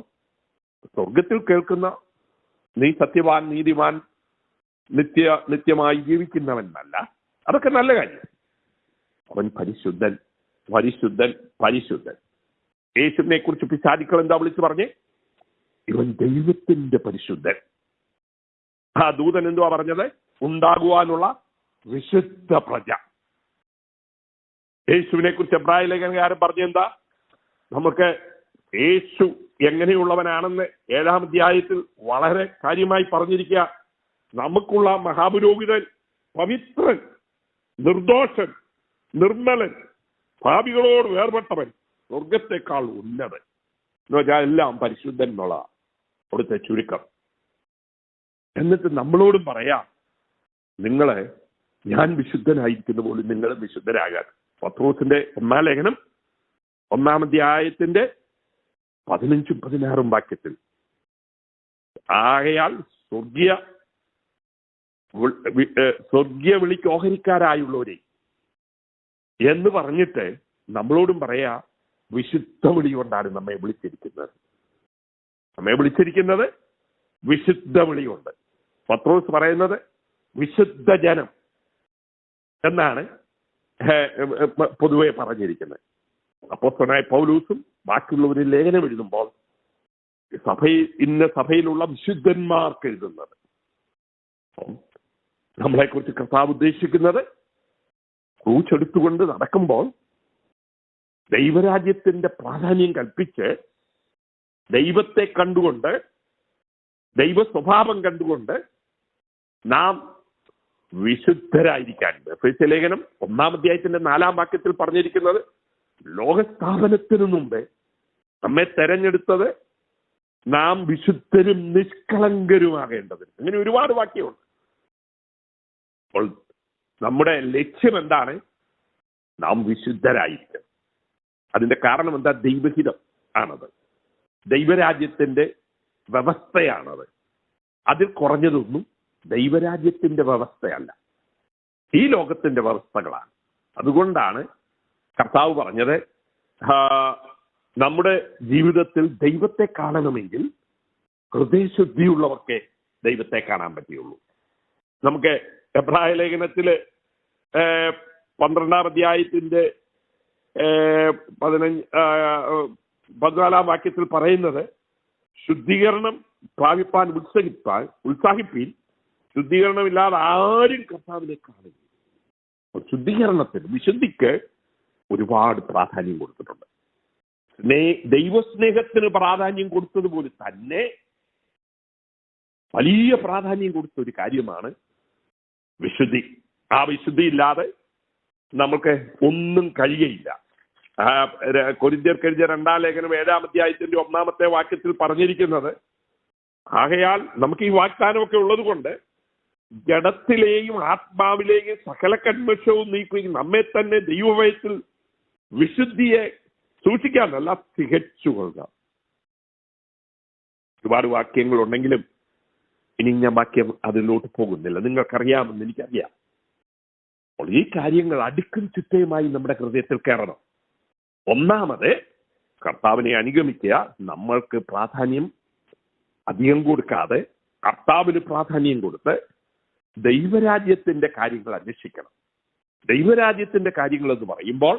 സ്വർഗത്തിൽ കേൾക്കുന്ന നീ സത്യവാൻ, നീതിമാൻ, നിത്യമായി ജീവിക്കുന്നവനല്ല, അതൊക്കെ നല്ല കാര്യം. അവൻ പരിശുദ്ധൻ, പരിശുദ്ധൻ, പരിശുദ്ധൻ. യേശുവിനെ കുറിച്ച് പിശാചുക്കൾ എന്താ വിളിച്ചു പറഞ്ഞേ? ഇവൻ ദൈവത്തിന്റെ പരിശുദ്ധൻ. ആ ദൂതൻ എന്തുവാ പറഞ്ഞത്? ഉണ്ടാകുവാനുള്ള വിശുദ്ധ പ്രജ. യേശുവിനെ കുറിച്ച് എബ്രായ ലേഖനകാരൻ പറഞ്ഞെന്താ? നമുക്ക് യേശു എങ്ങനെയുള്ളവനാണെന്ന് 7-ാം അധ്യായത്തിൽ വളരെ കാര്യമായി പറഞ്ഞിരിക്കുക. നമുക്കുള്ള മഹാപുരോഹിതൻ പവിത്രൻ, നിർദോഷൻ, നിർമ്മലൻ, പാപികളോട് വേർപെട്ടവൻ, സ്വർഗത്തെക്കാൾ ഉന്നതൻ എന്ന് വെച്ചാൽ എല്ലാം പരിശുദ്ധൻ എന്നുള്ള അവിടുത്തെ ചുരുക്കം. എന്നിട്ട് നമ്മളോടും പറയാം, നിങ്ങളെ ഞാൻ വിശുദ്ധനായിരിക്കുന്ന പോലും നിങ്ങളും വിശുദ്ധരാകാൻ. പത്രോസിന്റെ 1-ാം ലേഖനം 1-ാം അധ്യായത്തിന്റെ 15-16 വാക്യത്തിൽ, ആകയാൽ സ്വർഗീയ വിളിക്ക് ഓഹരിക്കാരായുള്ളവരെ എന്ന് പറഞ്ഞിട്ട് നമ്മളോടും പറയാ, വിശുദ്ധ വിളി കൊണ്ടാണ് നമ്മെ വിളിച്ചിരിക്കുന്നത്. നമ്മെ വിളിച്ചിരിക്കുന്നത് വിശുദ്ധ വിളിയുണ്ട്. പത്രോസ് പറയുന്നത് വിശുദ്ധ ജനം എന്നാണ് പൊതുവെ പറഞ്ഞിരിക്കുന്നത്. അപ്പോസ്തലനായ പൗലോസും ബാക്കിയുള്ളവരിൽ ലേഖനം എഴുതുമ്പോൾ സഭയിലുള്ള വിശുദ്ധന്മാർക്ക് എഴുതുന്നത്. നമ്മളെക്കുറിച്ച് കർത്താവ് ഉദ്ദേശിക്കുന്നത് ക്രൂശെടുത്തുകൊണ്ട് നടക്കുമ്പോൾ ദൈവരാജ്യത്തിന്റെ പ്രാധാന്യം കൽപ്പിച്ച് ദൈവത്തെ കണ്ടുകൊണ്ട്, ദൈവ സ്വഭാവം കണ്ടുകൊണ്ട് നാം വിശുദ്ധരായിരിക്കാൻ. എഫേസ്യ ലേഖനം 1-ാം അധ്യായത്തിന്റെ 4-ാം വാക്യത്തിൽ പറഞ്ഞിരിക്കുന്നത്, ലോകസ്ഥാപനത്തിനു മുമ്പേ നമ്മെ തെരഞ്ഞെടുത്തത് നാം വിശുദ്ധരും നിഷ്കളങ്കരുമാകേണ്ടതിന്. അങ്ങനെ ഒരുപാട് വാക്യമുണ്ട്. അപ്പോൾ നമ്മുടെ ലക്ഷ്യം എന്താണ്? നാം വിശുദ്ധരായിരിക്കണം. അതിന്റെ കാരണം എന്താ? ദൈവഹിതം ആണത്, ദൈവരാജ്യത്തിന്റെ വ്യവസ്ഥയാണത്. അതിൽ കുറഞ്ഞതൊന്നും ദൈവരാജ്യത്തിന്റെ വ്യവസ്ഥയല്ല, ഈ ലോകത്തിന്റെ വ്യവസ്ഥകളാണ്. അതുകൊണ്ടാണ് കർത്താവ് പറഞ്ഞത്, നമ്മുടെ ജീവിതത്തിൽ ദൈവത്തെ കാണണമെങ്കിൽ ഹൃദയശുദ്ധിയുള്ളവർക്ക് ദൈവത്തെ കാണാൻ പറ്റുള്ളൂ. നമുക്ക് എബ്രായ ലേഖനത്തില് 12-ാം അധ്യായത്തിന്റെ 14-ാം വാക്യത്തിൽ പറയുന്നത്, ശുദ്ധീകരണം പ്രാപിപ്പാൻ ഉത്സാഹിപ്പീൻ, ശുദ്ധീകരണമില്ലാതെ ആരും കർത്താവിനെ കാണുന്നു. ശുദ്ധീകരണത്തിന്, വിശുദ്ധിക്ക് ഒരുപാട് പ്രാധാന്യം കൊടുത്തിട്ടുണ്ട്. ദൈവസ്നേഹത്തിന് പ്രാധാന്യം കൊടുത്തതുപോലെ തന്നെ വലിയ പ്രാധാന്യം കൊടുത്ത ഒരു കാര്യമാണ് വിശുദ്ധി. ആ വിശുദ്ധി ഇല്ലാതെ നമുക്ക് ഒന്നും കഴിയയില്ല. കൊരിന്ത്യർക്ക് എഴുതിയ 2-ാം ലേഖനം 7-ാം അധ്യായത്തിന്റെ 1-ാമത്തെ വാക്യത്തിൽ പറഞ്ഞിരിക്കുന്നത്, ആകയാൽ നമുക്ക് ഈ വാഗ്ദാനമൊക്കെ ഉള്ളത് കൊണ്ട് ജഡത്തിലെയും ആത്മാവിലെയും സകല കന്മഷവും നീക്കി നമ്മെ തന്നെ ദൈവഭയത്തിൽ വിശുദ്ധിയെ സൂക്ഷിക്കാനല്ല, തികച്ചുകൊള്ളുക. ഒരുപാട് വാക്യങ്ങളുണ്ടെങ്കിലും ഇനി ഞാൻ വാക്യം അതിലോട്ട് പോകുന്നില്ല. നിങ്ങൾക്കറിയാമെന്ന് എനിക്കറിയാം. അപ്പോൾ ഈ കാര്യങ്ങൾ അടുക്കും ചിട്ടയുമായി നമ്മുടെ ഹൃദയത്തിൽ കയറണം. ഒന്നാമത് കർത്താവിനെ അനുഗമിക്കുക. നമ്മൾക്ക് പ്രാധാന്യം അധികം കൊടുക്കാതെ കർത്താവിന് പ്രാധാന്യം കൊടുത്ത് ദൈവരാജ്യത്തിന്റെ കാര്യങ്ങൾ അന്വേഷിക്കണം. ദൈവരാജ്യത്തിന്റെ കാര്യങ്ങൾ എന്ന് പറയുമ്പോൾ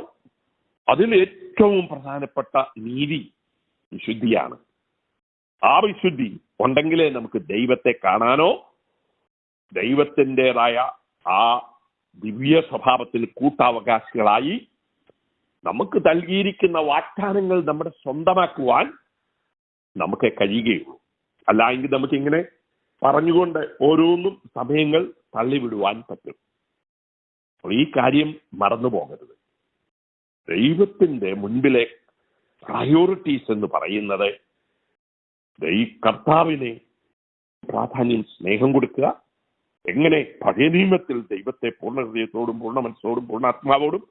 അതിൽ ഏറ്റവും പ്രധാനപ്പെട്ട നീതി വിശുദ്ധിയാണ്. ആ വിശുദ്ധി ഉണ്ടെങ്കിലേ നമുക്ക് ദൈവത്തെ കാണാനോ ദൈവത്തിൻ്റെതായ ആ ദിവ്യ സ്വഭാവത്തിൽ കൂട്ടാവകാശികളായി നമുക്ക് നൽകിയിരിക്കുന്ന വാഗ്ദാനങ്ങൾ നമ്മുടെ സ്വന്തമാക്കുവാൻ നമുക്ക് കഴിയുകയുള്ളൂ. അല്ലായെങ്കിൽ നമുക്കിങ്ങനെ പറഞ്ഞുകൊണ്ട് ഓരോന്നും സമയങ്ങൾ തള്ളിവിടുവാൻ പറ്റും. അപ്പോൾ ഈ കാര്യം മറന്നു പോകരുത്. ദൈവത്തിന്റെ മുൻപിലെ പ്രയോറിറ്റീസ് എന്ന് പറയുന്നത് കർത്താവിനെ പ്രാധാന്യം, സ്നേഹം കൊടുക്കുക. എങ്ങനെ പഴയ നിയമത്തിൽ ദൈവത്തെ പൂർണ്ണ ഹൃദയത്തോടും പൂർണ്ണ മനസ്സോടും പൂർണ്ണാത്മാവോടും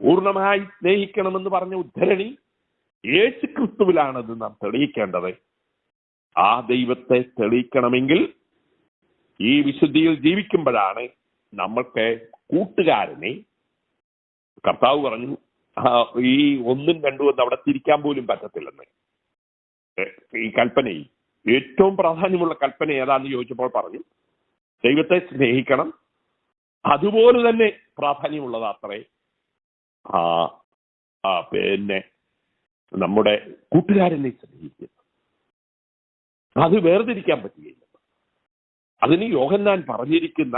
പൂർണ്ണമായി സ്നേഹിക്കണമെന്ന് പറഞ്ഞ ഉദ്ധരണി യേശു ക്രിസ്തുവിലാണത് നാം തെളിയിക്കേണ്ടത്. ആ ദൈവത്തെ തെളിയിക്കണമെങ്കിൽ ഈ വിശുദ്ധിയിൽ ജീവിക്കുമ്പോഴാണ് നമ്മൾക്ക് കൂട്ടുകാരനെ, കർത്താവ് പറഞ്ഞു ഈ 1ഉം 2ഉം എന്ന് അവിടെ തിരിക്കാൻ പോലും പറ്റത്തില്ലെന്ന്. ഈ കൽപ്പനയിൽ ഏറ്റവും പ്രാധാന്യമുള്ള കൽപ്പന ഏതാന്ന് ചോദിച്ചപ്പോൾ പറഞ്ഞു ദൈവത്തെ സ്നേഹിക്കണം. അതുപോലെ തന്നെ പ്രാധാന്യമുള്ളതാത്രേ പിന്നെ നമ്മുടെ കൂട്ടുകാരനെ സ്നേഹിക്കുന്നു. അത് വേർതിരിക്കാൻ പറ്റുകയില്ല. അതിന് യോഹന്നാൻ പറഞ്ഞിരിക്കുന്ന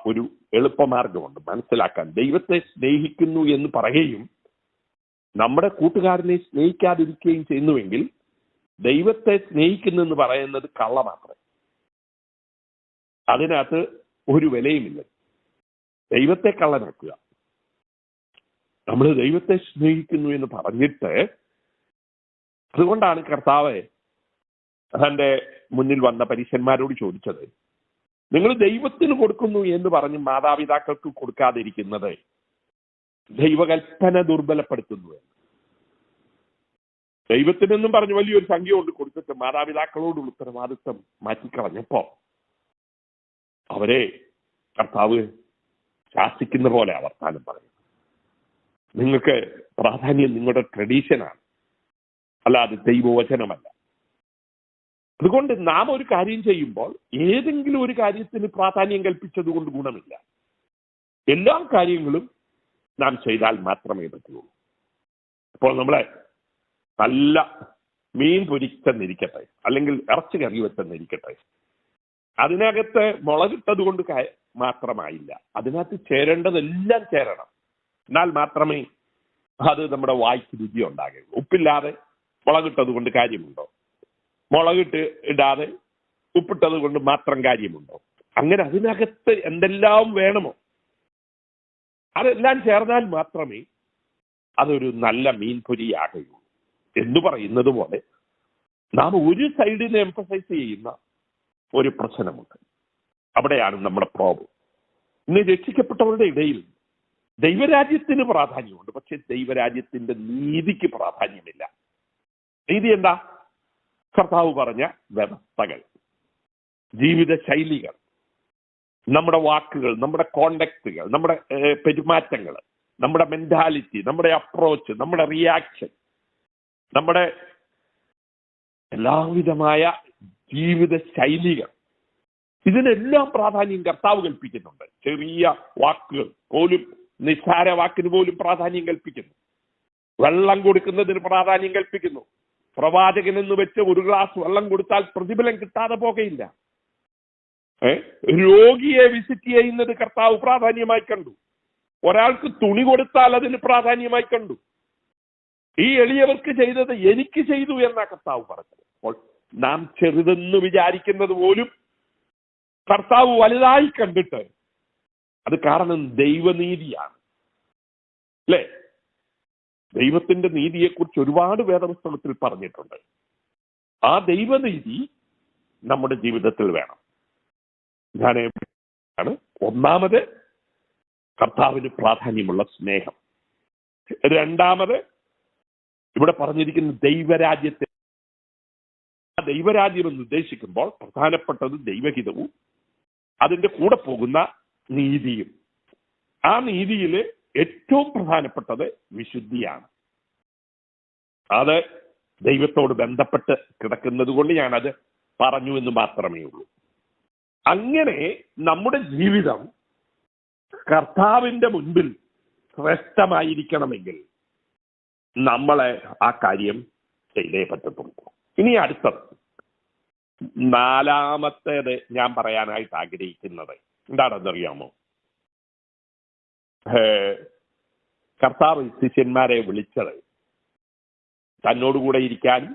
ഒരു എളുപ്പമാർഗമുണ്ട് മനസ്സിലാക്കാൻ. ദൈവത്തെ സ്നേഹിക്കുന്നു എന്ന് പറയുകയും നമ്മുടെ കൂട്ടുകാരനെ സ്നേഹിക്കാതിരിക്കുകയും ചെയ്യുന്നുവെങ്കിൽ ദൈവത്തെ സ്നേഹിക്കുന്നു എന്ന് പറയുന്നത് കള്ള മാത്രമേ. അതിനകത്ത് ഒരു വിലയുമില്ല. ദൈവത്തെ കള്ളനാക്കുക. നമ്മൾ ദൈവത്തെ സ്നേഹിക്കുന്നു എന്ന് പറഞ്ഞിട്ട്, അതുകൊണ്ടാണ് കർത്താവ് തന്റെ മുന്നിൽ വന്ന പരീശന്മാരോട് ചോദിച്ചത്, നിങ്ങൾ ദൈവത്തിന് കൊടുക്കുന്നു എന്ന് പറഞ്ഞ് മാതാപിതാക്കൾക്ക് കൊടുക്കാതിരിക്കുന്നത് ദൈവകൽപ്പന ദുർബലപ്പെടുത്തുന്നു എന്ന്. ദൈവത്തിനെന്നും പറഞ്ഞ് വലിയൊരു സംഖ്യ കൊണ്ട് കൊടുത്തിട്ട് മാതാപിതാക്കളോടുള്ള ഉത്തരവാദിത്വം മാറ്റിക്കളഞ്ഞപ്പോ അവരെ കർത്താവ് ശാസിക്കുന്ന പോലെ വർത്താനം പറയും. നിങ്ങൾക്ക് പ്രാധാന്യം നിങ്ങളുടെ ട്രഡീഷനാണ്, അല്ലാതെ ദൈവവചനമല്ല. അതുകൊണ്ട് നാം ഒരു കാര്യം ചെയ്യുമ്പോൾ ഏതെങ്കിലും ഒരു കാര്യത്തിന് പ്രാധാന്യം കൽപ്പിച്ചത് കൊണ്ട് ഗുണമില്ല. എല്ലാ കാര്യങ്ങളും നാം ചെയ്താൽ മാത്രമേ പറ്റുള്ളൂ. ഇപ്പോൾ നമ്മളെ നല്ല മീൻ പൊരിച്ചെന്നിരിക്കട്ടെ, അല്ലെങ്കിൽ ഇറച്ചി കറി വെച്ചെന്നിരിക്കട്ടെ, അതിനകത്ത് മുളകിട്ടത് കൊണ്ട് മാത്രമായില്ല. അതിനകത്ത് ചേരേണ്ടതെല്ലാം ചേരണം. എന്നാൽ മാത്രമേ അത് നമ്മുടെ വായ്ക്ക് രുചി ഉണ്ടാകുള്ളൂ. ഉപ്പില്ലാതെ മുളകിട്ടത് കൊണ്ട് കാര്യമുണ്ടോ? മുളകിട്ട് ഇടാതെ ഉപ്പിട്ടത് കൊണ്ട് മാത്രം കാര്യമുണ്ടോ? അങ്ങനെ അതിനകത്ത് എന്തെല്ലാം വേണമോ അതെല്ലാം ചേർന്നാൽ മാത്രമേ അതൊരു നല്ല മീൻ പൊരിയാകുള്ളൂ. എന്ന് പറയുന്നത് പോലെ നാം ഒരു സൈഡിനെ എംഫസൈസ് ചെയ്യുന്ന ഒരു പ്രശ്നമുണ്ട്. അവിടെയാണ് നമ്മുടെ പ്രോബ്ലം. ഇന്ന് രക്ഷിക്കപ്പെട്ടവരുടെ ഇടയിൽ ദൈവരാജ്യത്തിന് പ്രാധാന്യമുണ്ട്, പക്ഷെ ദൈവരാജ്യത്തിന്റെ നീതിക്ക് പ്രാധാന്യമില്ല. നീതി എന്താ? കർത്താവ് പറഞ്ഞ വ്യവസ്ഥകൾ, ജീവിത ശൈലികൾ, നമ്മുടെ വാക്കുകൾ, നമ്മുടെ കോണ്ടക്റ്റുകൾ, നമ്മുടെ പെരുമാറ്റങ്ങൾ, നമ്മുടെ മെന്റാലിറ്റി, നമ്മുടെ അപ്രോച്ച്, നമ്മുടെ റിയാക്ഷൻ, നമ്മുടെ എല്ലാവിധമായ ജീവിത ശൈലികൾ, ഇതിനെല്ലാം പ്രാധാന്യം കർത്താവ് കൽപ്പിക്കുന്നുണ്ട്. ചെറിയ വാക്കുകൾ പോലും, നിസ്സാര വാക്കിന് പോലും പ്രാധാന്യം കൽപ്പിക്കുന്നു. വെള്ളം കൊടുക്കുന്നതിന് പ്രാധാന്യം കൽപ്പിക്കുന്നു. പ്രവാചകൻ എന്ന് വെച്ച് ഒരു ഗ്ലാസ് വെള്ളം കൊടുത്താൽ പ്രതിഫലം കിട്ടാതെ പോകയില്ല. രോഗിയെ വിസിറ്റ് ചെയ്യുന്നത് കർത്താവ് പ്രാധാന്യമായി കണ്ടു. ഒരാൾക്ക് തുണി കൊടുത്താൽ അതിന് പ്രാധാന്യമായി കണ്ടു. ഈ എളിയവർക്ക് ചെയ്തത് എനിക്ക് ചെയ്തു എന്നാ കർത്താവ് പറഞ്ഞത്. അപ്പോൾ നാം ചെറുതെന്ന് വിചാരിക്കുന്നത് പോലും കർത്താവ് വലുതായി കണ്ടിട്ട്, അത് കാരണം ദൈവനീതിയാണ്, അല്ലേ? ദൈവത്തിന്റെ നീതിയെക്കുറിച്ച് ഒരുപാട് വേദപുസ്തകത്തിൽ പറഞ്ഞിട്ടുണ്ട്. ആ ദൈവനീതി നമ്മുടെ ജീവിതത്തിൽ വേണം. ആണ് ഒന്നാമത് കർത്താവിന് പ്രാധാന്യമുള്ള സ്നേഹം. രണ്ടാമത് ഇവിടെ പറഞ്ഞിരിക്കുന്ന ദൈവരാജ്യത്തെ. ആ ദൈവരാജ്യം എന്ന് ഉദ്ദേശിക്കുമ്പോൾ പ്രധാനപ്പെട്ടത് ദൈവഹിതവും അതിന്റെ കൂടെ പോകുന്ന നീതിയും. ആ നീതിയിൽ ഏറ്റവും പ്രധാനപ്പെട്ടത് വിശുദ്ധിയാണ്. അത് ദൈവത്തോട് ബന്ധപ്പെട്ട് കിടക്കുന്നത് കൊണ്ട് ഞാനത് പറഞ്ഞു എന്ന് മാത്രമേ ഉള്ളൂ. അങ്ങനെ നമ്മുടെ ജീവിതം കർത്താവിന്റെ മുൻപിൽ ശ്രേഷ്ഠമായിരിക്കണമെങ്കിൽ നമ്മളെ ആ കാര്യം ചെയ്തേ പറ്റത്തുള്ളൂ. ഇനി അടുത്തത്, നാലാമത്തേത് ഞാൻ പറയാനായിട്ട് ആഗ്രഹിക്കുന്നത് എന്താണെന്നറിയാമോ? കർത്താവ് ശിഷ്യന്മാരെ വിളിച്ചത് തന്നോടുകൂടെ ഇരിക്കാനും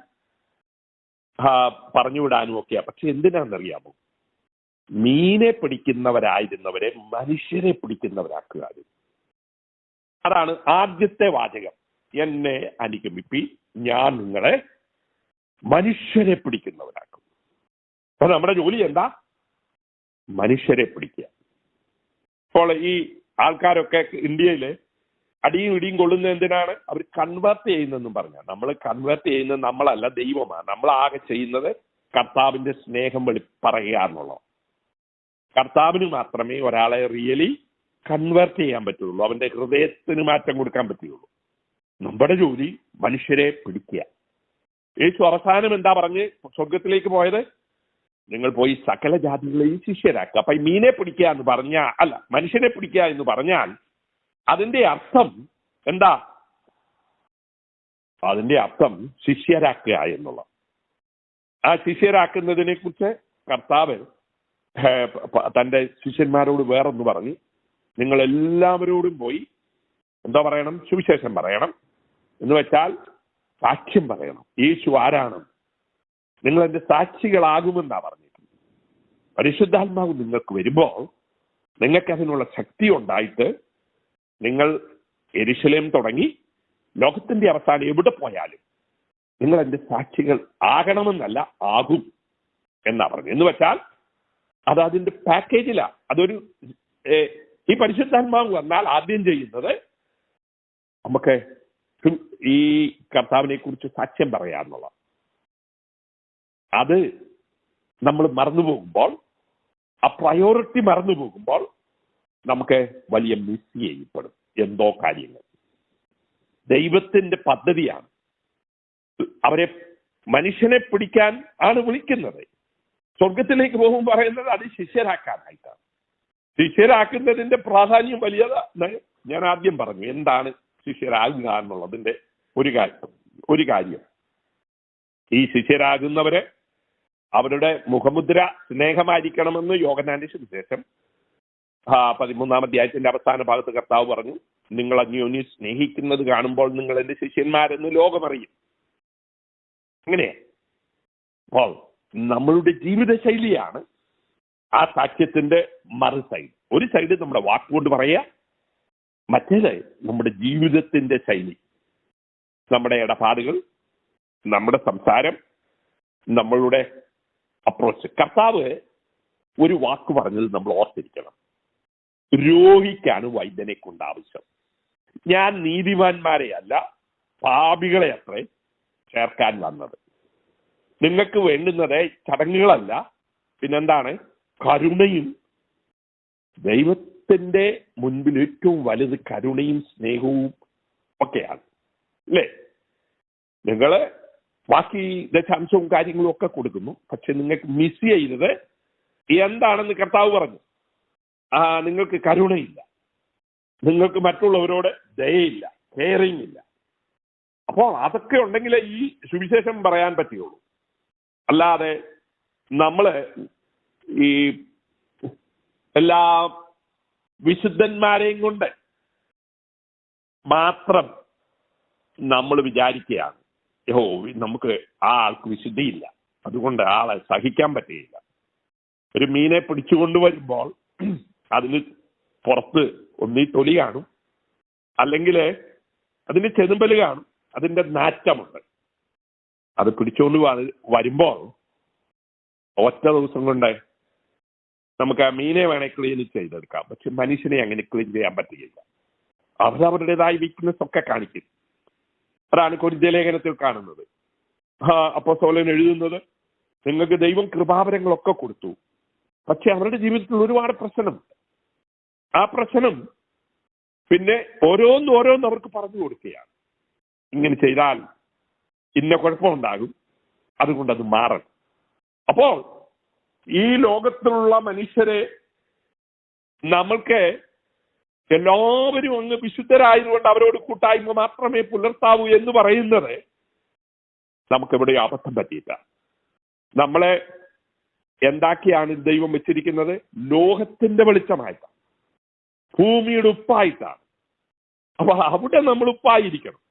പറഞ്ഞുവിടാനും ഒക്കെയാ. പക്ഷെ എന്തിനാണെന്നറിയാമോ? മീനെ പിടിക്കുന്നവരായിരുന്നവരെ മനുഷ്യരെ പിടിക്കുന്നവരാക്കുക. അതാണ് ആദ്യത്തെ വാചകം. എന്നെ അനുഗമിപ്പി, ഞാൻ നിങ്ങളെ മനുഷ്യരെ പിടിക്കുന്നവരാക്കും. അപ്പൊ നമ്മുടെ ജോലി എന്താ? മനുഷ്യരെ പിടിക്കുക. അപ്പോൾ ഈ ആൾക്കാരൊക്കെ ഇന്ത്യയിൽ അടിയും ഇടിയും കൊള്ളുന്ന എന്തിനാണ്? അവർ കൺവേർട്ട് ചെയ്യുന്നെന്നും പറഞ്ഞാൽ. നമ്മൾ കൺവേർട്ട് ചെയ്യുന്നത് നമ്മളല്ല, ദൈവമാണ്. നമ്മൾ ആകെ ചെയ്യുന്നത് കർത്താവിന്റെ സ്നേഹം പറയുക എന്നുള്ളത്. കർത്താവിന് മാത്രമേ ഒരാളെ റിയലി കൺവേർട്ട് ചെയ്യാൻ പറ്റുള്ളൂ, അവന്റെ ഹൃദയത്തിന് മാറ്റം കൊടുക്കാൻ പറ്റുള്ളൂ. നമ്മുടെ ജോലി മനുഷ്യരെ പിടിക്കുക. യേശു അവസാനം എന്താ പറഞ്ഞ് സ്വർഗത്തിലേക്ക് പോയത്? നിങ്ങൾ പോയി സകല ജാതികളെയും ശിഷ്യരാക്കുക. അപ്പൊ ഈ മീനെ പിടിക്കുക എന്ന് പറഞ്ഞാൽ, അല്ല, മനുഷ്യനെ പിടിക്കുക എന്ന് പറഞ്ഞാൽ അതിന്റെ അർത്ഥം എന്താ? അതിന്റെ അർത്ഥം ശിഷ്യരാക്കുക എന്നുള്ള. ആ ശിഷ്യരാക്കുന്നതിനെ കുറിച്ച് കർത്താവ് തന്റെ ശിഷ്യന്മാരോട് വേറൊന്ന് പറഞ്ഞു. നിങ്ങൾ എല്ലാവരോടും പോയി എന്താ പറയണം? സുവിശേഷം പറയണം. എന്ന് വെച്ചാൽ സാക്ഷ്യം പറയണം. യേശു ആരാണ്? നിങ്ങൾ എന്റെ സാക്ഷികളാകുമെന്നാ പറഞ്ഞിട്ടുണ്ട്. പരിശുദ്ധാത്മാവ് നിങ്ങൾക്ക് വരുമ്പോൾ നിങ്ങൾക്ക് അതിനുള്ള ശക്തി ഉണ്ടായിട്ട് നിങ്ങൾ യെരുശലേം തുടങ്ങി ലോകത്തിന്റെ അവസാനം എവിടെ പോയാലും നിങ്ങൾ എന്റെ സാക്ഷികൾ ആകണമെന്നല്ല, ആകും എന്നാ പറഞ്ഞു. എന്ന് വെച്ചാൽ അത് അതിന്റെ പാക്കേജിലാ. അതൊരു ഈ പരിശുദ്ധാത്മാവ് വന്നാൽ ആദ്യം ചെയ്യുന്നത് നമുക്ക് ഈ കർത്താവിനെ കുറിച്ച് സാക്ഷ്യം പറയാന്നുള്ള. അത് നമ്മൾ മറന്നുപോകുമ്പോൾ, ആ പ്രയോറിറ്റി മറന്നു പോകുമ്പോൾ നമുക്ക് വലിയ മിസ് ചെയ്യപ്പെടും എന്തോ കാര്യങ്ങൾ. ദൈവത്തിന്റെ പദ്ധതിയാണ്. അവരെ മനുഷ്യനെ പിടിക്കാൻ ആണ് വിളിക്കുന്നത്. സ്വർഗത്തിലേക്ക് പോകുമ്പോൾ പറയുന്നത് അത് ശിഷ്യരാക്കാനായിട്ടാണ്. ശിഷ്യരാക്കുന്നതിന്റെ പ്രാധാന്യം വലിയതാണ്. ഞാൻ ആദ്യം പറഞ്ഞു എന്താണ് ശിഷ്യരാകുക എന്നുള്ളതിന്റെ ഒരു കാര്യം. ഈ ശിഷ്യരാകുന്നവരെ അവരുടെ മുഖമുദ്ര സ്നേഹമായിരിക്കണമെന്ന് യോഹന്നാന്റെ സുവിശേഷം 13-ാം അധ്യായത്തിന്റെ അവസാന ഭാഗത്ത് കർത്താവ് പറഞ്ഞു, നിങ്ങൾ അന്യോന്യം സ്നേഹിക്കുന്നത് കാണുമ്പോൾ നിങ്ങൾ എന്റെ ശിഷ്യന്മാരെന്ന് ലോകമറിയും. അങ്ങനെ അപ്പോൾ നമ്മളുടെ ജീവിതശൈലിയാണ് ആ സാക്ഷ്യത്തിന്റെ മറു സൈഡ്. ഒരു സൈഡ് നമ്മുടെ വാക്കുകൊണ്ട് പറയുക, മറ്റേത് നമ്മുടെ ജീവിതത്തിന്റെ ശൈലി, നമ്മുടെ ഇടപാടുകൾ, നമ്മുടെ സംസാരം, നമ്മളുടെ അപ്രോച്ച്. കർത്താവ് ഒരു വാക്ക് പറഞ്ഞത് നമ്മൾ ഓർത്തിരിക്കണം. രോഗിക്കാണ് വൈദ്യനെ കൊണ്ട് ആവശ്യം. ഞാൻ നീതിമാന്മാരെ അല്ല പാപികളെ അത്രേ ചേർക്കാൻ വന്നത്. നിങ്ങൾക്ക് വേണ്ടുന്നത് ചടങ്ങുകളല്ല, പിന്നെന്താണ്? കരുണയും ദൈവത്തിന്റെ മുൻപിൽ ഏറ്റവും വലുത് കരുണയും സ്നേഹവും ഒക്കെയാണ്, അല്ലേ? നിങ്ങൾ ബാക്കി ദശാംശവും കാര്യങ്ങളും ഒക്കെ കൊടുക്കുന്നു, പക്ഷെ നിങ്ങൾക്ക് മിസ് ചെയ്യുന്നത് എന്താണെന്ന് കർത്താവ് പറഞ്ഞു. നിങ്ങൾക്ക് കരുണയില്ല, നിങ്ങൾക്ക് മറ്റുള്ളവരോട് ദയയില്ല, കെയറിങ് ഇല്ല. അപ്പോൾ അതൊക്കെ ഉണ്ടെങ്കിലേ ഈ സുവിശേഷം പറയാൻ പറ്റുകയുള്ളൂ. അല്ലാതെ നമ്മള് ഈ എല്ലാ വിശുദ്ധന്മാരെയും കൊണ്ട് മാത്രം നമ്മൾ വിചാരിക്കുകയാണ്, നമുക്ക് ആ ആൾക്ക് വിശുദ്ധിയില്ല, അതുകൊണ്ട് ആളെ സഹിക്കാൻ പറ്റുകയില്ല. ഒരു മീനെ പിടിച്ചുകൊണ്ടുവരുമ്പോൾ അതിന് പുറത്ത് ഒന്നീ തൊലി കാണും, അല്ലെങ്കിൽ അതിന് ചെതുമ്പല് കാണും, അതിൻ്റെ നാറ്റമുണ്ട്. അത് പിടിച്ചുകൊണ്ട് വരുമ്പോൾ ഒറ്റ ദിവസം കൊണ്ട് നമുക്ക് ആ മീനെ വേണേൽ ക്ലീൻ ചെയ്തെടുക്കാം, പക്ഷെ മനുഷ്യനെ അങ്ങനെ ക്ലീൻ ചെയ്യാൻ പറ്റുകയില്ല. അവരവരുടേതായ വീക്ക്നെസ് ഒക്കെ കാണിക്കും. അതാണ് കൊരിന്ത്യർ ലേഖനത്തിൽ കാണുന്നത്. അപ്പോസ്തലൻ എഴുതുന്നത്, നിങ്ങൾക്ക് ദൈവം കൃപാവരങ്ങളൊക്കെ കൊടുത്തു, പക്ഷെ അവരുടെ ജീവിതത്തിൽ ഒരുപാട് പ്രശ്നമുണ്ട്. ആ പ്രശ്നം പിന്നെ ഓരോന്നോരോന്ന് അവർക്ക് പറഞ്ഞു കൊടുക്കുകയാണ്. ഇങ്ങനെ ചെയ്താൽ ഇന്ന കുഴപ്പമുണ്ടാകും, അതുകൊണ്ട് അത് മാറണം. അപ്പോൾ ഈ ലോകത്തിലുള്ള മനുഷ്യരെ നമ്മൾക്ക് എല്ലാവരും അങ്ങ് വിശുദ്ധരായതുകൊണ്ട് അവരോട് കൂട്ടായ്മ മാത്രമേ പുലർത്താവൂ എന്ന് പറയുന്നത് നമുക്കെവിടെ അബദ്ധം പറ്റിയില്ല. നമ്മളെ എന്താക്കിയാണ് ദൈവം വെച്ചിരിക്കുന്നത്? ലോകത്തിന്റെ വെളിച്ചമായിട്ടാണ്, ഭൂമിയുടെ ഉപ്പായിട്ടാണ്. അപ്പൊ അവിടെ നമ്മൾ ഉപ്പായിരിക്കണം,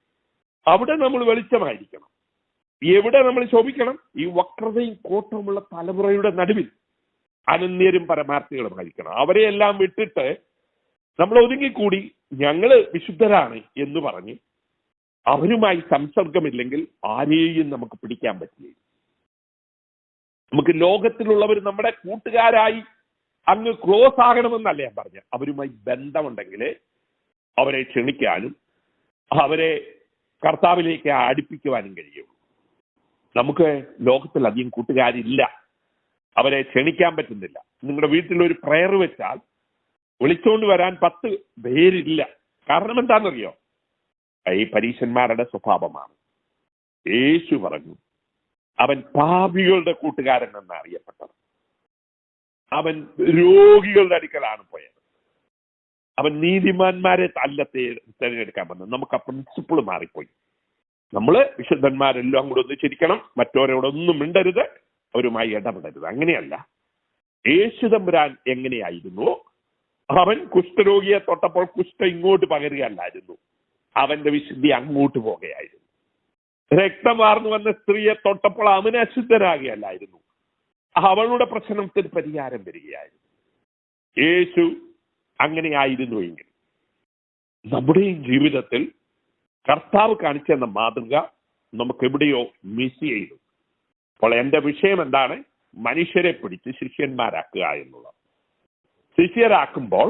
അവിടെ നമ്മൾ വെളിച്ചമായിരിക്കണം. എവിടെ നമ്മൾ ശോഭിക്കണം? ഈ വക്രതയും കോട്ടവുമുള്ള തലമുറയുടെ നടുവിൽ അനന്യരും പരമാർത്ഥികളുമായിരിക്കണം. അവരെയെല്ലാം വിട്ടിട്ട് നമ്മൾ ഒതുങ്ങിക്കൂടി ഞങ്ങള് വിശുദ്ധരാണ് എന്ന് പറഞ്ഞ് അവരുമായി സംസർഗമില്ലെങ്കിൽ ആരെയും നമുക്ക് പിടിക്കാൻ പറ്റില്ല. നമുക്ക് ലോകത്തിലുള്ളവർ നമ്മുടെ കൂട്ടുകാരായി അങ്ങ് ക്ലോസ് ആകണമെന്നല്ല ഞാൻ പറഞ്ഞത്. അവരുമായി ബന്ധമുണ്ടെങ്കിൽ അവരെ ക്ഷണിക്കാനും അവരെ കർത്താവിലേക്ക് അടുപ്പിക്കുവാനും കഴിയും. നമുക്ക് ലോകത്തിൽ അധികം കൂട്ടുകാരില്ല, അവരെ ക്ഷണിക്കാൻ പറ്റുന്നില്ല. നിങ്ങളുടെ വീട്ടിലൊരു പ്രയർ വെച്ചാൽ വിളിച്ചുകൊണ്ട് വരാൻ 10 പേരില്ല. കാരണം എന്താണെന്നറിയോ? ഈ പരീശന്മാരുടെ സ്വഭാവമാണ്. യേശു പറഞ്ഞു, അവൻ പാപികളുടെ കൂട്ടുകാരൻ എന്ന് അറിയപ്പെട്ടത്. അവൻ രോഗികളുടെ അടുക്കലാണ് പോയത്. അവൻ നീതിമാന്മാരെ അല്ല തിരഞ്ഞെടുക്കാൻ വന്നത്. നമുക്ക് ആ പ്രിൻസിപ്പിൾ മാറിപ്പോയി. നമ്മള് വിശുദ്ധന്മാരെല്ലാം കൂടെ ഒന്നിച്ചിരിക്കണം, മറ്റോരോടൊന്നും മിണ്ടരുത്, അവരുമായി ഇടപെടരുത്. അങ്ങനെയല്ല. യേശു തമ്പുരാൻ എങ്ങനെയായിരുന്നു? അവൻ കുഷ്ഠരോഗിയെ തൊട്ടപ്പോൾ കുഷ്ഠ ഇങ്ങോട്ട് പകരുകയല്ലായിരുന്നു, അവന്റെ വിശുദ്ധി അങ്ങോട്ട് പോകുകയായിരുന്നു. രക്തം വാർന്നു വന്ന സ്ത്രീയെ തൊട്ടപ്പോൾ അവന് അശുദ്ധനാകുകയല്ലായിരുന്നു, അവളുടെ പ്രശ്നത്തിന് പരിഹാരം വരികയായിരുന്നു. യേശു അങ്ങനെയായിരുന്നു എങ്കിൽ നമ്മുടെയും ജീവിതത്തിൽ കർത്താവ് കാണിച്ചെന്ന മാതൃക നമുക്ക് എവിടെയോ മിസ് ചെയ്തു. അപ്പോൾ എന്റെ വിഷയം എന്താണ്? മനുഷ്യരെ പിടിച്ച് ശിഷ്യന്മാരാക്കുക എന്നുള്ളത്. ശിഷ്യരാക്കുമ്പോൾ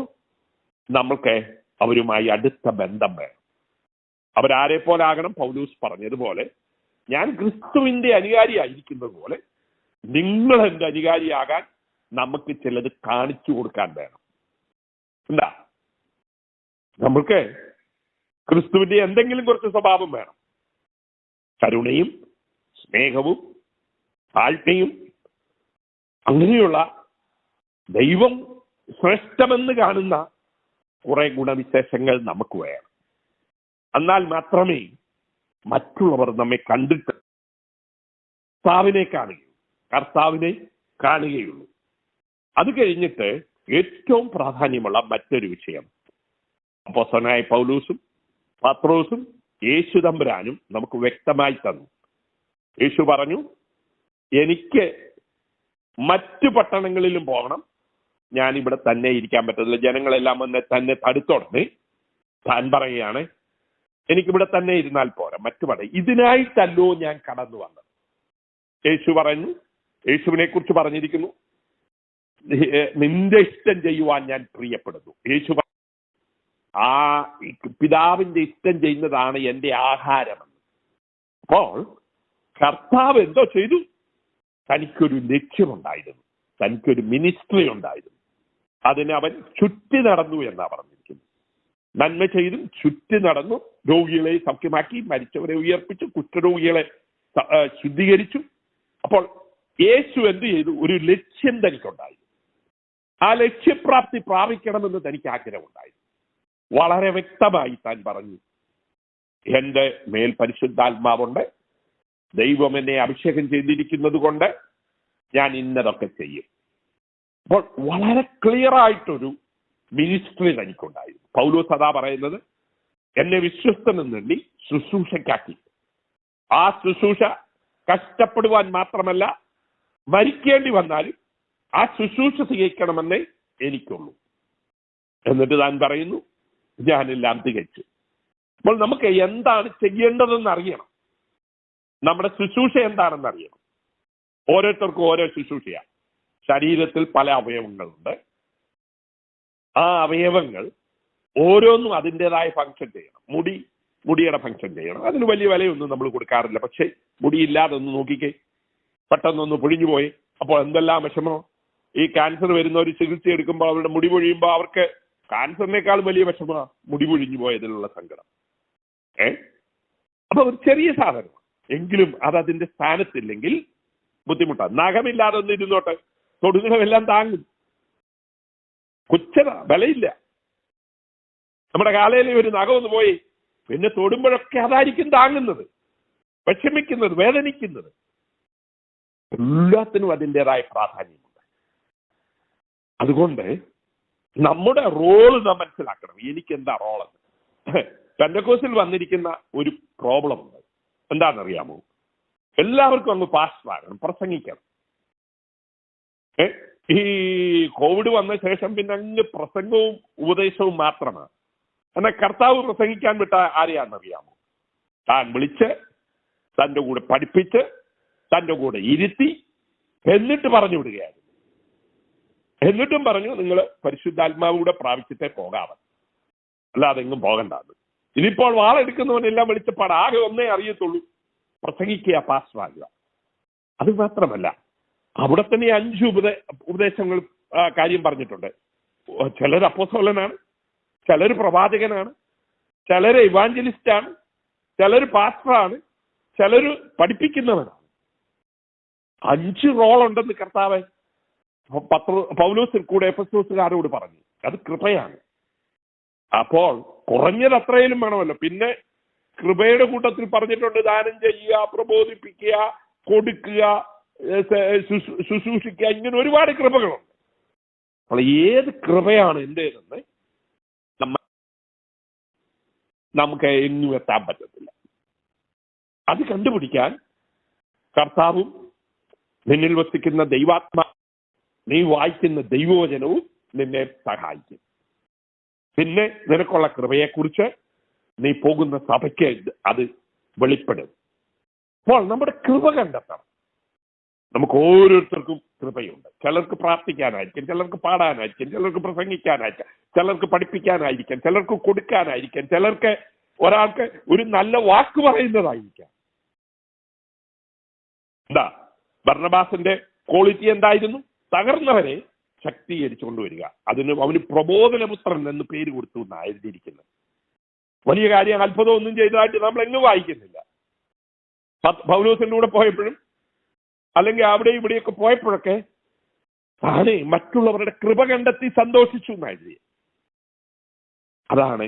നമ്മൾക്ക് അവരുമായി അടുത്ത ബന്ധം വേണം. അവരാരെ പോലെ ആകണം? പൗലൂസ് പറഞ്ഞതുപോലെ, ഞാൻ ക്രിസ്തുവിന്റെ അനുകാരിയായിരിക്കുന്നത് പോലെ നിങ്ങൾ എന്റെ അനുകാരിയാകാൻ നമുക്ക് ചിലത് കാണിച്ചു കൊടുക്കാൻ വേണം. എന്താ? നമ്മൾക്ക് ക്രിസ്തുവിന്റെ എന്തെങ്കിലും കുറച്ച് സ്വഭാവം വേണം. കരുണയും സ്നേഹവും താഴ്മയും അങ്ങനെയുള്ള ദൈവം ശ്രേഷ്ഠമെന്ന് കാണുന്ന കുറെ ഗുണവിശേഷങ്ങൾ നമുക്ക് വേണം. എന്നാൽ മാത്രമേ മറ്റുള്ളവർ നമ്മെ കണ്ടിട്ട് കർത്താവിനെ കാണുകയുള്ളൂ. അത് കഴിഞ്ഞിട്ട് ഏറ്റവും പ്രാധാന്യമുള്ള മറ്റൊരു വിഷയം, അപ്പോസ്തലനായ പൗലോസും പത്രോസും യേശു തമ്പുരാനും നമുക്ക് വ്യക്തമായി തന്നു. യേശു പറഞ്ഞു, എനിക്ക് മറ്റു പട്ടണങ്ങളിലും പോകണം, ഞാൻ ഇവിടെ തന്നെ ഇരിക്കാൻ പറ്റത്തില്ല. ജനങ്ങളെല്ലാം വന്ന് തന്നെ തടുത്തോടനെ താൻ പറയുകയാണ്, എനിക്കിവിടെ തന്നെ ഇരുന്നാൽ പോരാ, മറ്റു പടം ഇതിനായിട്ടല്ലോ ഞാൻ കടന്നു വന്നത്. യേശു പറഞ്ഞു, യേശുവിനെ കുറിച്ച് പറഞ്ഞിരിക്കുന്നു, നിന്റെ ഇഷ്ടം ചെയ്യുവാൻ ഞാൻ പ്രിയപ്പെടുന്നു. യേശു ആ പിതാവിന്റെ ഇഷ്ടം ചെയ്യുന്നതാണ് എന്റെ ആഹാരമെന്ന്. അപ്പോൾ കർത്താവ് എന്തോ ചെയ്തു? തനിക്കൊരു ലക്ഷ്യമുണ്ടായിരുന്നു, തനിക്കൊരു മിനിസ്ട്രി ഉണ്ടായിരുന്നു. അതിന് അവൻ ചുറ്റി നടന്നു എന്നാ പറഞ്ഞിരിക്കുന്നത്. നന്മ ചെയ്തും ചുറ്റി നടന്നു, രോഗികളെ സൗഖ്യമാക്കി, മരിച്ചവരെ ഉയർപ്പിച്ചു, കുഷ്ഠരോഗികളെ ശുദ്ധീകരിച്ചു. അപ്പോൾ യേശു എന്ത് ചെയ്തു? ഒരു ലക്ഷ്യം തനിക്കുണ്ടായി. ആ ലക്ഷ്യപ്രാപ്തി പ്രാപിക്കണമെന്ന് തനിക്ക് ആഗ്രഹമുണ്ടായി. വളരെ വ്യക്തമായി താൻ പറഞ്ഞു, എന്റെ മേൽ പരിശുദ്ധാത്മാവുണ്ട്, ദൈവം എന്നെ അഭിഷേകം ചെയ്തിരിക്കുന്നത് കൊണ്ട് ഞാൻ ഇന്നതൊക്കെ ചെയ്യും. അപ്പോൾ വളരെ ക്ലിയർ ആയിട്ടൊരു മിനിസ്ട്രി തനിക്കുണ്ടായിരുന്നു. പൗലോസ് അതാ പറയുന്നത്, എന്നെ വിശ്വസ്തനെന്നുള്ളി ശുശ്രൂഷയ്ക്കാക്കി. ആ ശുശ്രൂഷ കഷ്ടപ്പെടുവാൻ മാത്രമല്ല, മരിക്കേണ്ടി വന്നാലും ആ ശുശ്രൂഷ സ്വീകരിക്കണമെന്നേ എനിക്കുള്ളൂ. എന്നിട്ട് താൻ പറയുന്നു, ഞാനെല്ലാം തികച്ചു. അപ്പോൾ നമുക്ക് എന്താണ് ചെയ്യേണ്ടതെന്ന് അറിയണം. നമ്മുടെ ശുശ്രൂഷ എന്താണെന്ന് അറിയണം. ഓരോരുത്തർക്കും ഓരോ ശുശ്രൂഷയാണ്. ശരീരത്തിൽ പല അവയവങ്ങളുണ്ട്. ആ അവയവങ്ങൾ ഓരോന്നും അതിൻ്റെതായ ഫങ്ഷൻ ചെയ്യണം. മുടിയുടെ ഫങ്ഷൻ ചെയ്യണം. അതിന് വലിയ വിലയൊന്നും നമ്മൾ കൊടുക്കാറില്ല. പക്ഷെ മുടിയില്ലാതെ ഒന്ന് നോക്കിക്കേ, പെട്ടെന്നൊന്ന് പൊഴിഞ്ഞു പോയി. അപ്പോൾ എന്തെല്ലാം വിഷമോ. ഈ ക്യാൻസർ വരുന്നവർ ചികിത്സ എടുക്കുമ്പോൾ അവരുടെ മുടി പൊഴിയുമ്പോൾ അവർക്ക് ക്യാൻസറിനേക്കാൾ വലിയ വിഷമമാണ് മുടി പൊഴിഞ്ഞു പോയതിലുള്ള സങ്കടം. അപ്പൊ ഒരു ചെറിയ സാധനം എങ്കിലും അത് അതിന്റെ സ്ഥാനത്തില്ലെങ്കിൽ ബുദ്ധിമുട്ടാണ്. നഖമില്ലാതെ ഒന്ന് ഇരുന്നോട്ടെ, തൊടുന്നതെല്ലാം താങ്ങും. കൊച്ചതാ, വിലയില്ല. നമ്മുടെ കാലയിൽ ഒരു നഖം ഒന്ന് പോയി, പിന്നെ തൊടുമ്പോഴൊക്കെ അതായിരിക്കും താങ്ങുന്നത്, വിഷമിക്കുന്നത്, വേദനിക്കുന്നത്. എല്ലാത്തിനും അതിൻ്റെതായ പ്രാധാന്യമുണ്ട്. അതുകൊണ്ട് നമ്മുടെ റോള് നാം മനസ്സിലാക്കണം. എനിക്കെന്താ റോളെന്ന്. പെന്തക്കോസ്തിൽ വന്നിരിക്കുന്ന ഒരു പ്രോബ്ലം ഉണ്ട്. എന്താണെന്നറിയാമോ? എല്ലാവർക്കും അങ്ങ് പാസ്റ്ററാകണം, പ്രസംഗിക്കണം. ഈ കോവിഡ് വന്ന ശേഷം പിന്നെ അങ്ങ് പ്രസംഗവും ഉപദേശവും മാത്രമാണ്. എന്നാൽ കർത്താവ് പ്രസംഗിക്കാൻ വിട്ട ആരെയാണെന്നറിയാമോ? താൻ വിളിച്ച് തൻ്റെ കൂടെ പഠിപ്പിച്ച് തൻ്റെ കൂടെ ഇരുത്തി എന്നിട്ട് പറഞ്ഞു വിടുകയായിരുന്നു. എന്നിട്ടും പറഞ്ഞു, നിങ്ങൾ പരിശുദ്ധാത്മാവൂടെ പ്രാപിച്ചിട്ടേ പോകാമെന്ന്, അല്ലാതെ എങ്ങും പോകണ്ടാന്ന്. ഇതിപ്പോൾ വാളെടുക്കുന്നവനെല്ലാം വിളിച്ചപ്പാട് ആകെ ഒന്നേ അറിയത്തുള്ളൂ, പ്രസംഗിക്കുക, പാസ്റ്ററാകുക. അത് മാത്രമല്ല, അവിടെ തന്നെ 5 ഉപദേശങ്ങൾ കാര്യം പറഞ്ഞിട്ടുണ്ട്. ചിലർ അപ്പോസ്തലനാണ്, ചിലർ പ്രവാചകനാണ്, ചിലർ ഇവാഞ്ചലിസ്റ്റാണ്, ചിലർ പാസ്റ്ററാണ്, ചിലർ പഠിപ്പിക്കുന്നവനാണ്. 5 റോളുണ്ടെന്ന് കർത്താവ് പൗലോസിൽ കൂടെ എഫെസോസുകാരോട് പറഞ്ഞു. അത് കൃപയാണ്. അപ്പോൾ കുറഞ്ഞത് അത്രയിലും വേണമല്ലോ. പിന്നെ കൃപയുടെ കൂട്ടത്തിൽ പറഞ്ഞിട്ടുണ്ട്, ദാനം ചെയ്യുക, പ്രബോധിപ്പിക്കുക, കൊടുക്കുക, ശുശ്രൂഷിക്കുക, ഇങ്ങനെ ഒരുപാട് കൃപകളുണ്ട്. അപ്പോൾ ഏത് കൃപയാണ് എന്റേതെന്ന് നമുക്ക് എങ്ങും എത്താൻ പറ്റത്തില്ല. അത് കണ്ടുപിടിക്കാൻ കർത്താവും നിന്നിൽ വസിക്കുന്ന ദൈവാത്മാ, നീ വായിക്കുന്ന ദൈവവചനവും നിന്നെ സഹായിക്കും. പിന്നെ നിനക്കുള്ള കൃപയെക്കുറിച്ച് നീ പോകുന്ന സഭയ്ക്ക് അത് വെളിപ്പെടും. അപ്പോൾ നമ്മുടെ കൃപ കണ്ടെത്തണം. നമുക്ക് ഓരോരുത്തർക്കും കൃപയുണ്ട്. ചിലർക്ക് പ്രാർത്ഥിക്കാനായിരിക്കും, ചിലർക്ക് പാടാനായിരിക്കും, ചിലർക്ക് പ്രസംഗിക്കാനായിരിക്കും, ചിലർക്ക് പഠിപ്പിക്കാനായിരിക്കാം, ചിലർക്ക് കൊടുക്കാനായിരിക്കാം, ചിലർക്ക് ഒരാൾക്ക് ഒരു നല്ല വാക്ക് പറയുന്നതായിരിക്കാം. എന്താ ബർന്നബാസിന്റെ ക്വാളിറ്റി എന്തായിരുന്നു? തകർന്നവരെ ശക്തീകരിച്ചു കൊണ്ടുവരിക. അവന് പ്രബോധനപുത്രൻ എന്ന് പേര് കൊടുത്തു എന്നാണ് എഴുതിയിരിക്കുന്നത്. വലിയ കാര്യം, അത്ഭുതം ഒന്നും ചെയ്തതായിട്ട് നമ്മൾ എങ്ങും വായിക്കുന്നില്ല. പൗലോസിന്റെ കൂടെ പോയപ്പോഴും അല്ലെങ്കിൽ അവിടെ ഇവിടെയൊക്കെ പോയപ്പോഴൊക്കെ താനെ മറ്റുള്ളവരുടെ കൃപ കണ്ടെത്തി സന്തോഷിച്ചു എന്നാണ് എഴുതിയത്. അതാണ്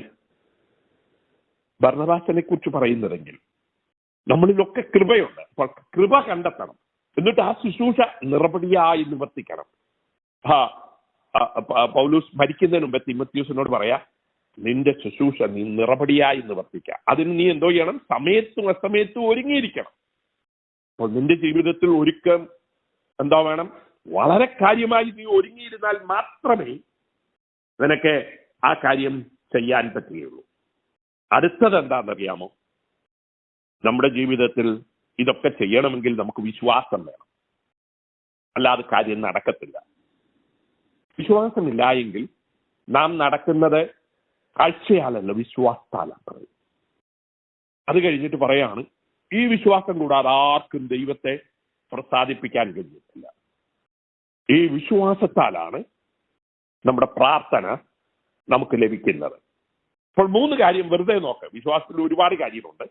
ബർന്നബാസിനെ കുറിച്ച് പറയുന്നതെങ്കിൽ നമ്മളിലൊക്കെ കൃപയുണ്ട്. അപ്പോൾ കൃപ കണ്ടെത്തണം. എന്നിട്ട് ആ ശുശ്രൂഷ നിറപടിയായി നിവർത്തിക്കണം. പൗലോസ് മരിക്കുന്നതിന് മുമ്പ് തിമോത്തിയോസിനോട് പറയാ, നിന്റെ ശുശ്രൂഷ നീ നിറപടിയായി നിവർത്തിക്കുക. അതിന് നീ എന്തോ ചെയ്യണം? സമയത്തും അസമയത്തും ഒരുങ്ങിയിരിക്കണം. അപ്പോൾ നിന്റെ ജീവിതത്തിൽ ഒരുക്കം എന്താ വേണം? വളരെ കാര്യമായി നീ ഒരുങ്ങിയിരുന്നാൽ മാത്രമേ നിനക്ക് ആ കാര്യം ചെയ്യാൻ പറ്റുകയുള്ളൂ. അടുത്തത് എന്താണെന്നറിയാമോ? നമ്മുടെ ജീവിതത്തിൽ ഇതൊക്കെ ചെയ്യണമെങ്കിൽ നമുക്ക് വിശ്വാസം വേണം, അല്ലാതെ കാര്യം നടക്കത്തില്ല. വിശ്വാസമില്ല എങ്കിൽ നാം നടക്കുന്നത് കാഴ്ചയാലല്ല, വിശ്വാസത്താലാണ് പറയും. അത് കഴിഞ്ഞിട്ട് പറയാണ്, ഈ വിശ്വാസം കൂടാതെ ആർക്കും ദൈവത്തെ പ്രസാദിപ്പിക്കാൻ കഴിയത്തില്ല. ഈ വിശ്വാസത്താലാണ് നമ്മുടെ പ്രാർത്ഥന നമുക്ക് ലഭിക്കുന്നത്. അപ്പോൾ 3 കാര്യം വെറുതെ നോക്ക്. വിശ്വാസത്തിൽ ഒരുപാട് കാര്യമുണ്ട്.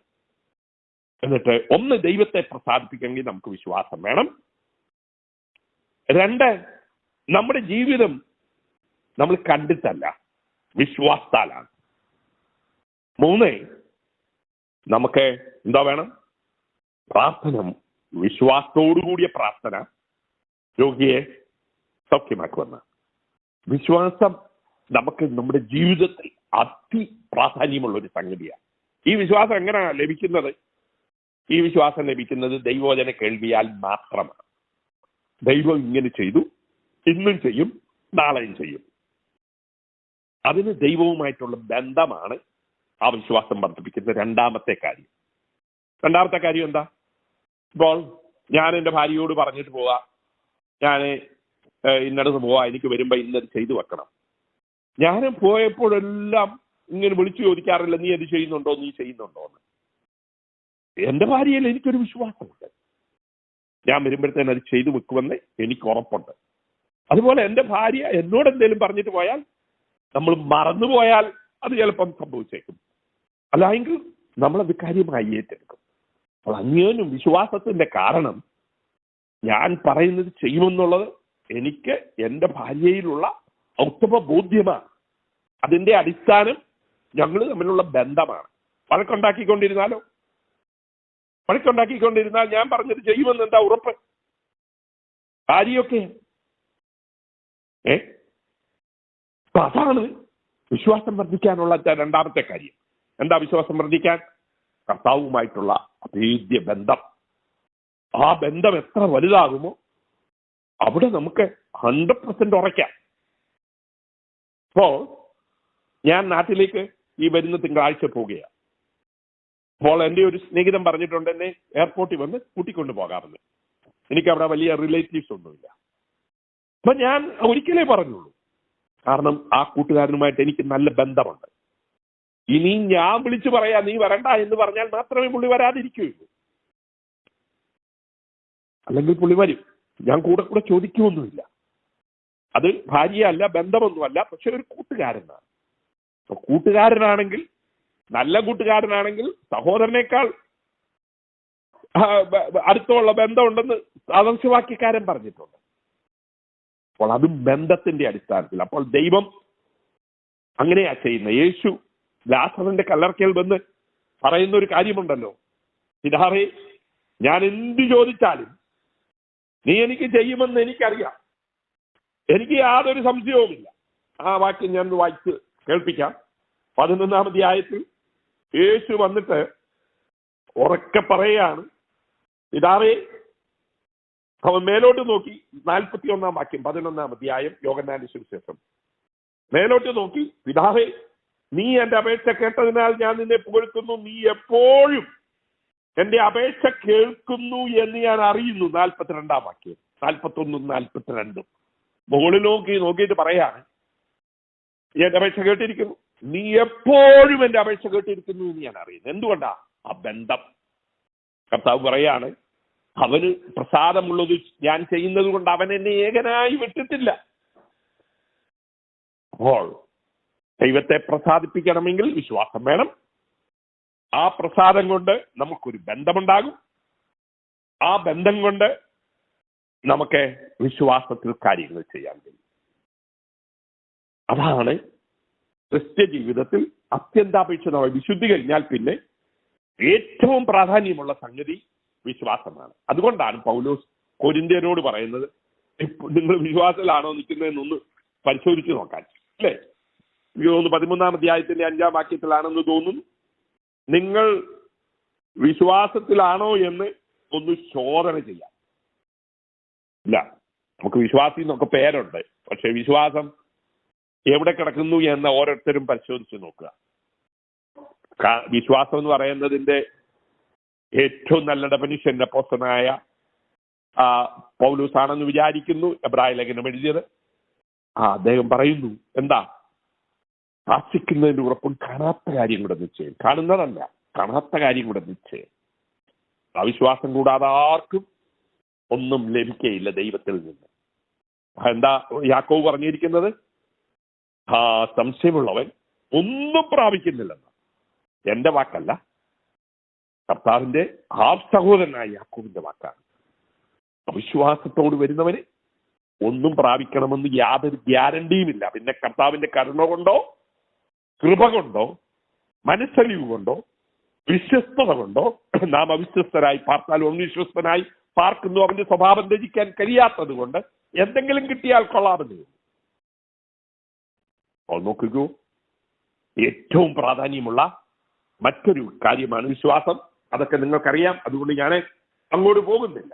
എന്നിട്ട് 1, ദൈവത്തെ പ്രസാദിപ്പിക്കണമെങ്കിൽ നമുക്ക് വിശ്വാസം വേണം. 2, നമ്മുടെ ജീവിതം നമ്മൾ കണ്ടിട്ടല്ല, വിശ്വാസത്താലാണ്. 3, നമുക്ക് എന്താ വേണം? പ്രാർത്ഥന. വിശ്വാസത്തോടുകൂടിയ പ്രാർത്ഥന രോഗിയെ സൗഖ്യമാക്കുമെന്ന്. വിശ്വാസം നമുക്ക് നമ്മുടെ ജീവിതത്തിൽ അതിപ്രാധാന്യമുള്ള ഒരു സംഗതിയാണ്. ഈ വിശ്വാസം എങ്ങനെയാണ് ലഭിക്കുന്നത്? ഈ വിശ്വാസം ലഭിക്കുന്നത് ദൈവവചന കേൾവിയാൽ മാത്രമാണ്. ദൈവം ഇങ്ങനെ ചെയ്തു, ഇന്നും ചെയ്യും, നാളെയും ചെയ്യും. അതിന് ദൈവവുമായിട്ടുള്ള ബന്ധമാണ് ആ വിശ്വാസം വർദ്ധിപ്പിക്കുന്ന രണ്ടാമത്തെ കാര്യം. രണ്ടാമത്തെ കാര്യം എന്താ? ഇപ്പോൾ ഞാൻ എൻ്റെ ഭാര്യയോട് പറഞ്ഞിട്ട് പോവാ, ഞാൻ ഇന്നടത്ത് പോവാ, എനിക്ക് വരുമ്പോൾ ഇന്നത് ചെയ്തു വെക്കണം. ഞാൻ പോയപ്പോഴെല്ലാം ഇങ്ങനെ വിളിച്ചു ചോദിക്കാറില്ല, നീ അത് ചെയ്യുന്നുണ്ടോ, നീ ചെയ്യുന്നുണ്ടോ എന്ന്. എൻ്റെ ഭാര്യയിൽ എനിക്കൊരു വിശ്വാസമുണ്ട്. ഞാൻ വരുമ്പോഴത്തേന് അത് ചെയ്തു വെക്കുമെന്ന് എനിക്ക് ഉറപ്പുണ്ട്. അതുപോലെ എൻ്റെ ഭാര്യ എന്നോട് എന്തെങ്കിലും പറഞ്ഞിട്ട് പോയാൽ, നമ്മൾ മറന്നുപോയാൽ അത് ചിലപ്പം സംഭവിച്ചേക്കും. അല്ലെങ്കിൽ നമ്മളത് കാര്യമായി ഏറ്റെടുക്കും. അപ്പോൾ അന്യോന്യം വിശ്വാസത്തിന്റെ കാരണം ഞാൻ പറയുന്നത് ചെയ്യുമെന്നുള്ളത് എനിക്ക് എൻ്റെ ഭാര്യയിലുള്ള ഉത്തമ ബോധ്യമാണ്. അതിന്റെ അടിസ്ഥാനം ഞങ്ങൾ തമ്മിലുള്ള ബന്ധമാണ്. വഴക്കുണ്ടാക്കിക്കൊണ്ടിരുന്നാൽ ഞാൻ പറഞ്ഞത് ചെയ്യുമെന്ന് എന്താ ഉറപ്പ്? ഭാര്യയൊക്കെ അതാണ് വിശ്വാസം വർദ്ധിക്കാനുള്ള രണ്ടാമത്തെ കാര്യം. എന്താ വിശ്വാസം വർദ്ധിക്കാൻ? കർത്താവുമായിട്ടുള്ള അഭേദ്യ ബന്ധം. ആ ബന്ധം എത്ര വലുതാകുമോ അവിടെ നമുക്ക് 100% ഉറയ്ക്കാം. അപ്പോൾ ഞാൻ നാട്ടിലേക്ക് ഈ വരുന്ന തിങ്കളാഴ്ച പോവുകയാണ്. അപ്പോൾ എൻ്റെ ഒരു സ്നേഹിതൻ പറഞ്ഞിട്ടുണ്ട് എന്നെ എയർപോർട്ടിൽ വന്ന് കൂട്ടിക്കൊണ്ട് പോകാമെന്ന്. എനിക്കവിടെ വലിയ റിലേറ്റീവ്സ് ഒന്നുമില്ല. അപ്പൊ ഞാൻ ഒരിക്കലേ പറഞ്ഞുള്ളൂ, കാരണം ആ കൂട്ടുകാരനുമായിട്ട് എനിക്ക് നല്ല ബന്ധമുണ്ട്. ഇനി ഞാൻ വിളിച്ചു പറയാ നീ വരണ്ട എന്ന് പറഞ്ഞാൽ മാത്രമേ പുള്ളി വരാതിരിക്കുകയുള്ളൂ. അല്ലെങ്കിൽ പുള്ളി വരും. ഞാൻ കൂടെ ചോദിക്കുമൊന്നുമില്ല. അത് ഭാര്യയല്ല, ബന്ധമൊന്നുമല്ല, പക്ഷെ ഒരു കൂട്ടുകാരനാണ്. കൂട്ടുകാരനാണെങ്കിൽ, നല്ല കൂട്ടുകാരനാണെങ്കിൽ സഹോദരനേക്കാൾ അടുത്തുള്ള ബന്ധമുണ്ടെന്ന് ആദർശവാക്യക്കാരൻ പറഞ്ഞിട്ടുണ്ട്. അപ്പോൾ അതും ബന്ധത്തിന്റെ അടിസ്ഥാനത്തിൽ. അപ്പോൾ ദൈവം അങ്ങനെയാ ചെയ്യുന്നത്. യേശു ലാസറിന്റെ കല്ലറയ്ക്കൽ വന്ന് പറയുന്ന ഒരു കാര്യമുണ്ടല്ലോ, പിതാവേ, ഞാൻ എന്ത് ചോദിച്ചാലും നീ എനിക്ക് ചെയ്യുമെന്ന് എനിക്കറിയാം, എനിക്ക് യാതൊരു സംശയവുമില്ല. ആ വാക്യം ഞാൻ വായിച്ച് കേൾപ്പിക്കാം. 11-ാം അധ്യായത്തിൽ യേശു വന്നിട്ട് ഉറക്കെ പറയുകയാണ്, പിതാവേ, അവൻ മേലോട്ട് നോക്കി, 41-ാം വാക്യം 11-ാം അധ്യായം യോഹന്നാന്റെ സുവിശേഷം. മേലോട്ട് നോക്കി, പിതാവേ, നീ എന്റെ അപേക്ഷ കേട്ടതിനാൽ ഞാൻ നിന്നെ പുകഴ്ത്തുന്നു, നീ എപ്പോഴും എന്റെ അപേക്ഷ കേൾക്കുന്നു എന്ന് ഞാൻ അറിയുന്നു. 42-ാം വാക്യം, 41-ഉം 42-ഉം. മുകളിൽ നോക്കിയിട്ട് പറയാണ്, എന്റെ അപേക്ഷ കേട്ടിരിക്കുന്നു, നീ എപ്പോഴും എന്റെ അപേക്ഷ കേട്ടിരിക്കുന്നു എന്ന് ഞാൻ അറിയുന്നു. എന്തുകൊണ്ടാ? ആ ബന്ധം. കർത്താവ് പറയാണ്, അവന് പ്രസാദമുള്ളത് ഞാൻ ചെയ്യുന്നത് കൊണ്ട് അവൻ എന്നെ ഏകനായി വിട്ടിട്ടില്ല. അപ്പോൾ ദൈവത്തെ പ്രസാദിപ്പിക്കണമെങ്കിൽ വിശ്വാസം വേണം. ആ പ്രസാദം കൊണ്ട് നമുക്കൊരു ബന്ധമുണ്ടാകും. ആ ബന്ധം കൊണ്ട് നമുക്ക് വിശ്വാസത്തിൽ കാര്യങ്ങൾ ചെയ്യാൻ കഴിയും. അതാണ് ക്രിസ്ത്യ ജീവിതത്തിൽ അത്യന്താപേക്ഷിതമായി വിശുദ്ധി കഴിഞ്ഞാൽ പിന്നെ ഏറ്റവും പ്രാധാന്യമുള്ള സംഗതി വിശ്വാസമാണ്. അതുകൊണ്ടാണ് പൗലോസ് കൊരിന്ത്യരോട് പറയുന്നത്, നിങ്ങൾ വിശ്വാസത്തിലാണോ നിൽക്കുന്നതെന്നൊന്ന് പരിശോധിച്ച് നോക്കാൻ. അല്ലേ? എനിക്ക് തോന്നുന്നു 13-ാം അധ്യായത്തിന്റെ 5-ാം വാക്യത്തിലാണെന്ന് തോന്നുന്നു. നിങ്ങൾ വിശ്വാസത്തിലാണോ എന്ന് ഒന്ന് ശോധന ചെയ്യാം. ഇല്ല, നമുക്ക് വിശ്വാസി എന്നൊക്കെ പേരുണ്ട്, പക്ഷെ വിശ്വാസം എവിടെ കിടക്കുന്നു എന്ന് ഓരോരുത്തരും പരിശോധിച്ച് നോക്കുക. വിശ്വാസം എന്ന് പറയുന്നതിന്റെ ഏറ്റവും നല്ല ഡെഫിനിഷൻ അപ്പോസ്തലനായ പൗലോസ് ആണെന്ന് വിചാരിക്കുന്നു. എബ്രായ ലേഖനം എഴുതിയത്. അദ്ദേഹം പറയുന്നു, എന്താ? ആശിക്കുന്നതിന്റെ ഉറപ്പും കാണാത്ത കാര്യം കൂടെ നിശ്ചയം. കാണുന്നതല്ല, കാണാത്ത കാര്യം കൂടെ നിശ്ചയം. അവിശ്വാസം കൂടാതെ ആർക്കും ഒന്നും ലഭിക്കുകയില്ല ദൈവത്തിൽ നിന്ന്. എന്താ യാക്കോബ് പറഞ്ഞിരിക്കുന്നത്? സംശയമുള്ളവൻ ഒന്നും പ്രാപിക്കുന്നില്ലെന്ന്. എന്റെ വാക്കല്ല, കർത്താവിന്റെ സഹോദരനായ യാക്കോബിന്റെ വാക്കാണ്. അവിശ്വാസത്തോട് വരുന്നവന് ഒന്നും പ്രാപിക്കണമെന്ന് യാതൊരു ഗ്യാരണ്ടിയുമില്ല. പിന്നെ കർത്താവിന്റെ കരുണ കൊണ്ടോ കൃപ കൊണ്ടോ മനസ്സലിവ് കൊണ്ടോ വിശ്വസ്തത കൊണ്ടോ നാം അവിശ്വസ്തരായി പാർത്താലും അവിശ്വസ്തനായി പാർക്കുന്നു. അവന്റെ സ്വഭാവം ത്യജിക്കാൻ കഴിയാത്തത് കൊണ്ട് എന്തെങ്കിലും കിട്ടിയാൽ കൊള്ളാമെന്ന്. അപ്പോൾ നോക്കുകയോ, ഏറ്റവും പ്രാധാന്യമുള്ള മറ്റൊരു കാര്യമാണ് വിശ്വാസം. അതൊക്കെ നിങ്ങൾക്കറിയാം, അതുകൊണ്ട് ഞാൻ അങ്ങോട്ട് പോകുന്നില്ല.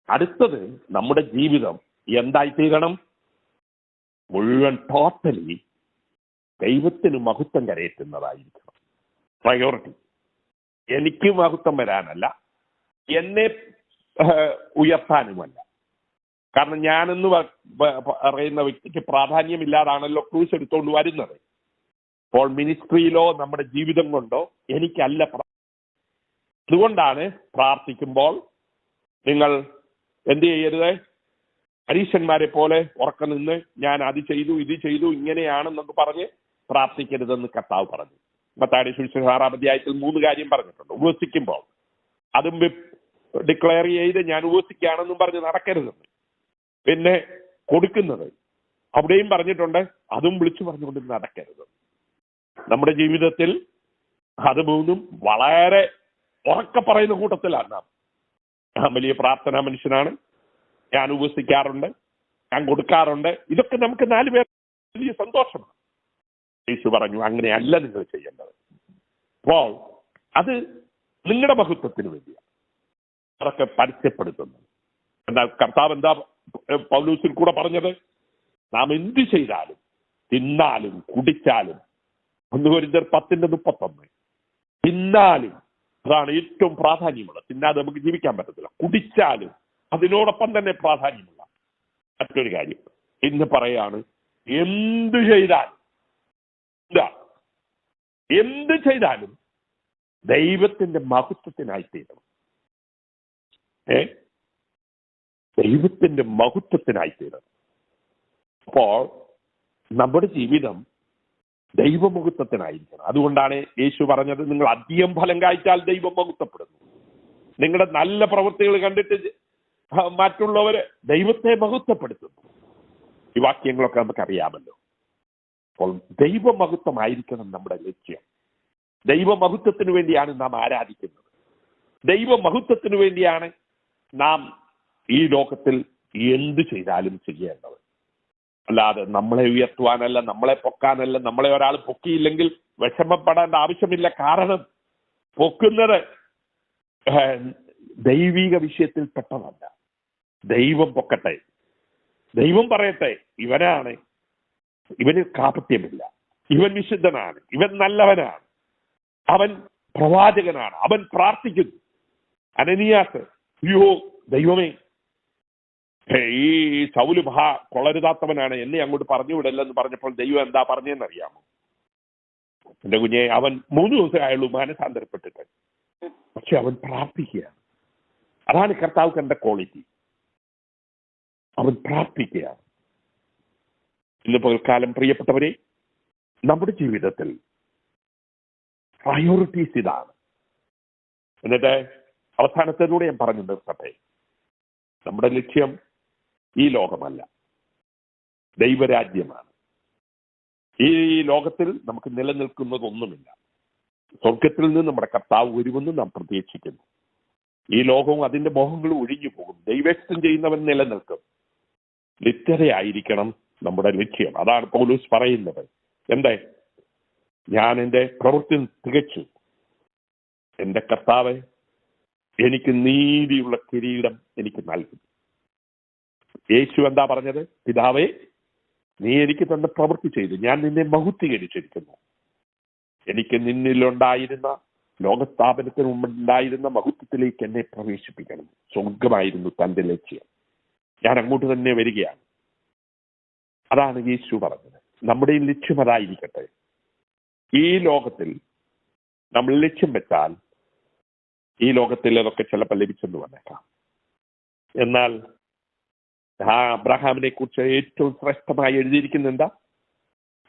അടുത്തത്, നമ്മുടെ ജീവിതം എന്തായിത്തീരണം? മുഴുവൻ ടോട്ടലി ദൈവത്തിന് മഹത്വം കരയറ്റുന്നതായിരിക്കണം. പ്രയോറിറ്റി എനിക്ക് മഹത്വം വരാനല്ല, എന്നെ ഉയർത്താനുമല്ല. കാരണം ഞാനെന്ന് പറയുന്ന വ്യക്തിക്ക് പ്രാധാന്യമില്ലാതാണല്ലോ ക്രൂശ് എടുത്തുകൊണ്ട് വരുന്നത്. അപ്പോൾ മിനിസ്ട്രിയിലോ നമ്മുടെ ജീവിതം കൊണ്ടോ എനിക്കല്ല. അതുകൊണ്ടാണ് പ്രാർത്ഥിക്കുമ്പോൾ നിങ്ങൾ എന്ത് ചെയ്യരുത്? പരീക്ഷന്മാരെ പോലെ ഉറക്കം നിന്ന് ഞാൻ അത് ചെയ്തു ഇത് ചെയ്തു ഇങ്ങനെയാണെന്നൊക്കെ പറഞ്ഞ് പ്രാർത്ഥിക്കരുതെന്ന് കർത്താവ് പറഞ്ഞു. മത്തായിയുടെ സുവിശേഷം 6-ാം അധ്യായത്തിൽ 3 കാര്യം പറഞ്ഞിട്ടുണ്ട്. ഉപവസിക്കുമ്പോൾ അതും ഡിക്ലെയർ ചെയ്ത് ഞാൻ ഉപവസിക്കുകയാണെന്നും പറഞ്ഞ് നടക്കരുതെന്ന്. പിന്നെ കൊടുക്കുന്നത് അവിടെയും പറഞ്ഞിട്ടുണ്ട്, അതും വിളിച്ചു പറഞ്ഞുകൊണ്ട് നടക്കരുത്. നമ്മുടെ ജീവിതത്തിൽ അത് 3 വളരെ ഉറക്കെ പറയുന്ന കൂട്ടത്തിലാണ് നാം. ഞാൻ വലിയ പ്രാർത്ഥനാ മനുഷ്യനാണ്, ഞാൻ ഉപവസിക്കാറുണ്ട്, ഞാൻ കൊടുക്കാറുണ്ട്, ഇതൊക്കെ നമുക്ക് 4 പേർ വലിയ സന്തോഷമാണ്. യേശു പറഞ്ഞു, അങ്ങനെയല്ല നിങ്ങൾ ചെയ്യേണ്ടത്. അപ്പോൾ അത് നിങ്ങളുടെ മഹത്വത്തിന് വേണ്ടിയാണ് അതൊക്കെ പരസ്യപ്പെടുത്തുന്നത്. എന്താ കർത്താവ് എന്താ പൗലോസിൽ കൂടെ പറഞ്ഞത്? നാം എന്ത് ചെയ്താലും തിന്നാലും കുടിച്ചാലും, 1 കൊരിന്ത്യർ 10:31, തിന്നാലും, അതാണ് ഏറ്റവും പ്രാധാന്യമുള്ളത്. തിന്നാതെ നമുക്ക് ജീവിക്കാൻ പറ്റത്തില്ല. കുടിച്ചാലും അതിനോടൊപ്പം തന്നെ പ്രാധാന്യമുള്ള മറ്റൊരു കാര്യം ഇന്ന് പറയാണ്, എന്ത് ചെയ്താലും എന്ത് ചെയ്താലും ദൈവത്തിന്റെ മഹത്വത്തിനായി തീരണം. ദൈവത്തിന്റെ മഹത്വത്തിനായി തീരണം. അപ്പോൾ നമ്മുടെ ജീവിതം ദൈവമഹത്വത്തിനായിരിക്കണം. അതുകൊണ്ടാണ് യേശു പറഞ്ഞത്, നിങ്ങൾ അധികം ഫലം കായ്ച്ചാൽ ദൈവം മഹത്വപ്പെടുന്നു. നിങ്ങളുടെ നല്ല പ്രവൃത്തികൾ കണ്ടിട്ട് മറ്റുള്ളവര് ദൈവത്തെ മഹത്വപ്പെടുത്തുന്നു. ഈ വാക്യങ്ങളൊക്കെ നമുക്കറിയാമല്ലോ. അപ്പോൾ ദൈവമഹത്വമായിരിക്കണം നമ്മുടെ ലക്ഷ്യം. ദൈവമഹത്വത്തിന് വേണ്ടിയാണ് നാം ആരാധിക്കുന്നത്. ദൈവമഹത്വത്തിന് വേണ്ടിയാണ് നാം ഈ ലോകത്തിൽ എന്ത് ചെയ്താലും ചെയ്യേണ്ടത്. അല്ലാതെ നമ്മളെ ഉയർത്തുവാനല്ല, നമ്മളെ പൊക്കാനല്ല. നമ്മളെ ഒരാൾ പൊക്കിയില്ലെങ്കിൽ വിഷമപ്പെടേണ്ട ആവശ്യമില്ല. കാരണം പൊക്കുന്നത് ദൈവിക വിഷയത്തിൽപ്പെട്ടതല്ല. ദൈവം പൊക്കട്ടെ, ദൈവം പറയട്ടെ, ഇവനാണ്, ഇവന് കാപട്യമില്ല, ഇവൻ വിശുദ്ധനാണ്, ഇവൻ നല്ലവനാണ്, അവൻ പ്രവാചകനാണ്, അവൻ പ്രാർത്ഥിക്കുന്നു. അനനിയാസ്, അയ്യോ ദൈവമേ, ഈ ശൗല് കൊള്ളരുതാത്തവനാണ്, എന്നെ അങ്ങോട്ട് പറഞ്ഞു വിടല്ലെന്ന് പറഞ്ഞപ്പോൾ ദൈവം എന്താ പറഞ്ഞെന്നറിയാമോ? എന്റെ കുഞ്ഞെ, അവൻ 3 ദിവസമായുള്ളൂ മാനസാന്തരപ്പെട്ടിട്ട്, പക്ഷെ അവൻ പ്രാർത്ഥിക്കുകയാണ്. അതാണ് കർത്താവ് കണ്ട ക്വാളിറ്റി. അവൻ പ്രാർത്ഥിക്കുകയാണ്. ഇന്ന് പകൽക്കാലം പ്രിയപ്പെട്ടവരെ, നമ്മുടെ ജീവിതത്തിൽ പ്രയോറിറ്റീസ് ഇതാണ്. എന്നിട്ട് അവസാനത്തേതൂടെ ഞാൻ പറഞ്ഞു നിർത്തട്ടെ. നമ്മുടെ ലക്ഷ്യം ഈ ലോകമല്ല, ദൈവരാജ്യമാണ്. ഈ ലോകത്തിൽ നമുക്ക് നിലനിൽക്കുന്നതൊന്നുമില്ല. സ്വർഗത്തിൽ നിന്ന് നമ്മുടെ കർത്താവ് വരുമെന്ന് നാം പ്രതീക്ഷിക്കുന്നു. ഈ ലോകവും അതിന്റെ മോഹങ്ങളും ഒഴിഞ്ഞു പോകും. ദൈവേഷ്ടം ചെയ്യുന്നവൻ നിലനിൽക്കും. നിത്യതയായിരിക്കണം നമ്മുടെ ലക്ഷ്യം. അതാണ് പൗലോസ് പറയുന്നത്. എന്തേ, ഞാൻ എൻ്റെ പ്രവൃത്തി തികച്ചു, എൻ്റെ കർത്താവ് എനിക്ക് നീതിയുള്ള കിരീടം എനിക്ക് നൽകും. യേശു എന്താ പറഞ്ഞത്? പിതാവേ, നീ എനിക്ക് തന്ന പ്രവൃത്തി ചെയ്തു, ഞാൻ നിന്നെ മഹത്വീകരിച്ചിരിക്കുന്നു. എനിക്ക് നിന്നിലുണ്ടായിരുന്ന, ലോകസ്ഥാപനത്തിന് മുമ്പുണ്ടായിരുന്ന മഹത്വത്തിലേക്ക് എന്നെ പ്രവേശിപ്പിക്കണം. സ്വർഗമായിരുന്നു തന്റെ ലക്ഷ്യം. ഞാൻ അങ്ങോട്ട് തന്നെ വരികയാണ്. അതാണ് യേശു പറഞ്ഞത്. നമ്മുടെയും ലക്ഷ്യം അതായിരിക്കട്ടെ. ഈ ലോകത്തിൽ നമ്മൾ ലക്ഷ്യം വെച്ചാൽ ഈ ലോകത്തിൽ അതൊക്കെ ചിലപ്പോൾ ലഭിച്ചെന്ന് വന്നേക്കാം. എന്നാൽ അബ്രഹാമിനെ കുറിച്ച് ഏറ്റവും ശ്രേഷ്ഠമായി എഴുതിയിരിക്കുന്ന എന്താ?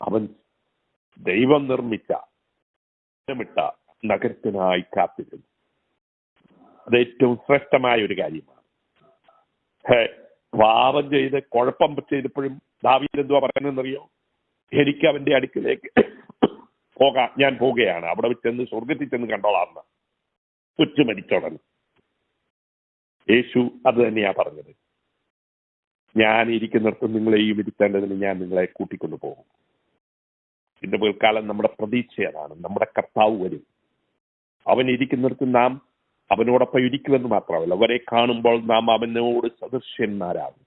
അവൻ ദൈവം നിർമ്മിച്ച നഗരത്തിനായി കാത്തിരുന്നു. അത് ഏറ്റവും ശ്രേഷ്ഠമായ ഒരു കാര്യമാണ്. പാപം ചെയ്ത് കുഴപ്പം ചെയ്തപ്പോഴും ദാവീദ് എന്തുവാ പറയുന്നതെന്നറിയോ? എനിക്ക് അവന്റെ അടുക്കിലേക്ക് പോകാം, ഞാൻ പോവുകയാണ്, അവിടെ ചെന്ന് സ്വർഗത്തിൽ ചെന്ന് കണ്ടോളാമെന്ന് കൊച്ചു മരിച്ചോടൻ. യേശു അത് തന്നെയാ പറഞ്ഞത്. ഞാൻ ഇരിക്കുന്നിടത്ത് നിങ്ങളെയും ഇരുത്തേണ്ടതിന് ഞാൻ നിങ്ങളെ കൂട്ടിക്കൊണ്ടു പോകും. ഇന്ന് പിൽക്കാലം നമ്മുടെ പ്രതീക്ഷ അതാണ്. നമ്മുടെ കർത്താവ് വരും. അവൻ ഇരിക്കുന്നിടത്ത് നാം അവനോടൊപ്പം ഇരിക്കുമെന്ന് മാത്രമല്ല, അവരെ കാണുമ്പോൾ നാം അവനോട് സദൃശ്യന്മാരാകും.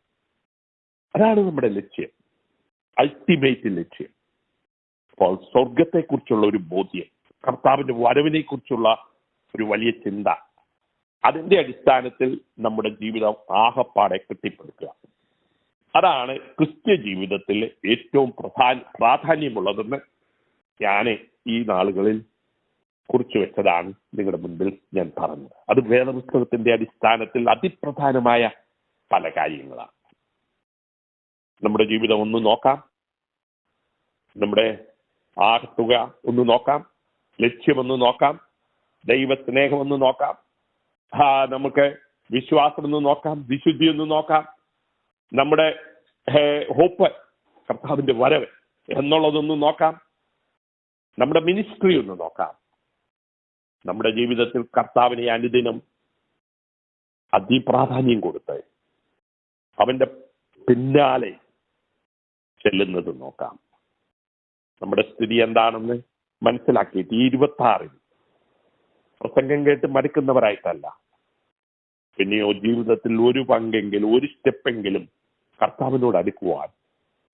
അതാണ് നമ്മുടെ ലക്ഷ്യം, അൾട്ടിമേറ്റ് ലക്ഷ്യം. അപ്പോൾ സ്വർഗത്തെക്കുറിച്ചുള്ള ഒരു ബോധ്യം, കർത്താവിന്റെ വരവിനെ കുറിച്ചുള്ള ഒരു വലിയ ചിന്ത, അതിന്റെ അടിസ്ഥാനത്തിൽ നമ്മുടെ ജീവിതം ആകപ്പാടെ കെട്ടിപ്പടുക്കുക. അതാണ് ക്രിസ്ത്യ ജീവിതത്തിൽ ഏറ്റവും പ്രാധാന്യമുള്ളതെന്ന് ഞാൻ ഈ നാളുകളിൽ കുറിച്ചു വെച്ചതാണ് നിങ്ങളുടെ മുൻപിൽ ഞാൻ പറഞ്ഞത്. അത് വേദപുസ്തകത്തിന്റെ അടിസ്ഥാനത്തിൽ അതിപ്രധാനമായ പല കാര്യങ്ങളാണ്. നമ്മുടെ ജീവിതം ഒന്ന് നോക്കാം, നമ്മുടെ ആകത്തുക ഒന്ന് നോക്കാം, ലക്ഷ്യമൊന്ന് നോക്കാം, ദൈവസ്നേഹം ഒന്ന് നോക്കാം, നമുക്ക് വിശ്വാസം ഒന്ന് നോക്കാം, വിശുദ്ധി ഒന്ന് നോക്കാം, നമ്മുടെ ഹോപ്പ് കർത്താവിന്റെ വരവ് എന്നുള്ളതൊന്ന് നോക്കാം, നമ്മുടെ മിനിസ്ട്രി ഒന്ന് നോക്കാം. നമ്മുടെ ജീവിതത്തിൽ കർത്താവിനെ അനുദിനം അതിപ്രാധാന്യം കൊടുത്ത് അവന്റെ പിന്നാലെ ചെല്ലുന്നത് നോക്കാം. നമ്മുടെ സ്ഥിതി എന്താണെന്ന് മനസ്സിലാക്കിയിട്ട് ഈ 26 പ്രസംഗം കേട്ട് മടുക്കുന്നവരായിട്ടല്ല, പിന്നെയോ ജീവിതത്തിൽ ഒരു പങ്കെങ്കിലും ഒരു സ്റ്റെപ്പെങ്കിലും കർത്താവിനോട് അടുക്കുവാൻ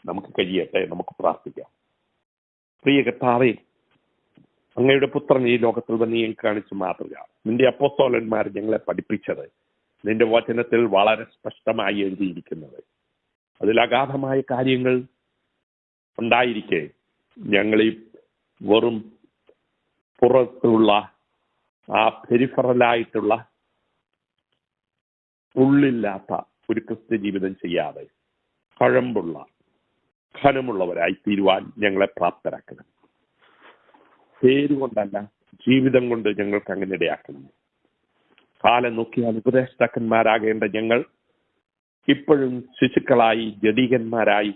നമുക്ക് കഴിയട്ടെ. നമുക്ക് പ്രാർത്ഥിക്കാം. പ്രിയ കർത്താവേ, അങ്ങയുടെ പുത്രൻ ഈ ലോകത്തിൽ വന്ന് ഞങ്ങൾക്ക് കാണിച്ച മാതൃക, നിന്റെ അപ്പോസ്തലന്മാർ ഞങ്ങളെ പഠിപ്പിച്ചത് നിന്റെ വചനത്തിൽ വളരെ സ്പഷ്ടമായി എഴുതിയിരിക്കുന്നത്, അതിൽ അഗാധമായ കാര്യങ്ങൾ ഉണ്ടായിരിക്കെ ഞങ്ങളീ വെറും പുറത്തുള്ള ആ പെരിഫറലായിട്ടുള്ള ഉള്ളില്ലാത്ത ഒരു ക്രിസ്ത്യ ജീവിതം ചെയ്യാതെ കഴമ്പുള്ള ഘനമുള്ളവരായി തീരുവാൻ ഞങ്ങളെ പ്രാപ്തരാക്കണം. പേരുകൊണ്ടല്ല, ജീവിതം കൊണ്ട് ഞങ്ങൾക്ക് അങ്ങനെ ഇടയാക്കണം. കാലം നോക്കിയാൽ ഉപദേഷ്ടാക്കന്മാരാകേണ്ട ഞങ്ങൾ ഇപ്പോഴും ശിശുക്കളായി ജഡീകന്മാരായി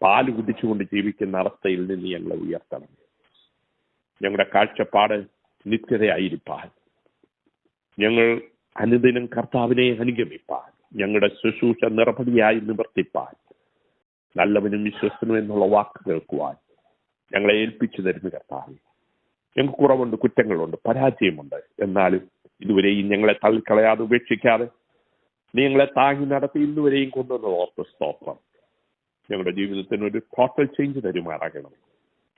പാല് കുടിച്ചുകൊണ്ട് ജീവിക്കുന്ന അവസ്ഥയിൽ നിന്ന് ഞങ്ങളെ ഉയർത്തണം. ഞങ്ങളുടെ കാഴ്ചപ്പാട് നിത്യതയായിരിക്കാൻ, ഞങ്ങൾ അനുദിനം കർത്താവിനെ അനുഗമിപ്പാൻ, ഞങ്ങളുടെ ശുശ്രൂഷ നിറപടിയായി നിവർത്തിപ്പാൻ, നല്ലവനും വിശ്വസനും എന്നുള്ള വാക്ക് കേൾക്കുവാൻ ഞങ്ങളെ ഏൽപ്പിച്ചു തരുന്ന കർത്താവ്. ഞങ്ങൾക്ക് കുറവുണ്ട്, കുറ്റങ്ങളുണ്ട്, പരാജയമുണ്ട്. എന്നാലും ഇതുവരെയും ഞങ്ങളെ തള്ളിക്കളയാതെ ഉപേക്ഷിക്കാതെ നീ ഞങ്ങളെ താങ്ങി നടത്തി ഇന്നുവരെയും കൊണ്ടുവന്നത് ഓർത്ത് സ്തോത്രം. ഞങ്ങളുടെ ജീവിതത്തിന് ഒരു ടോട്ടൽ ചേഞ്ച് തരുമാറാകണം.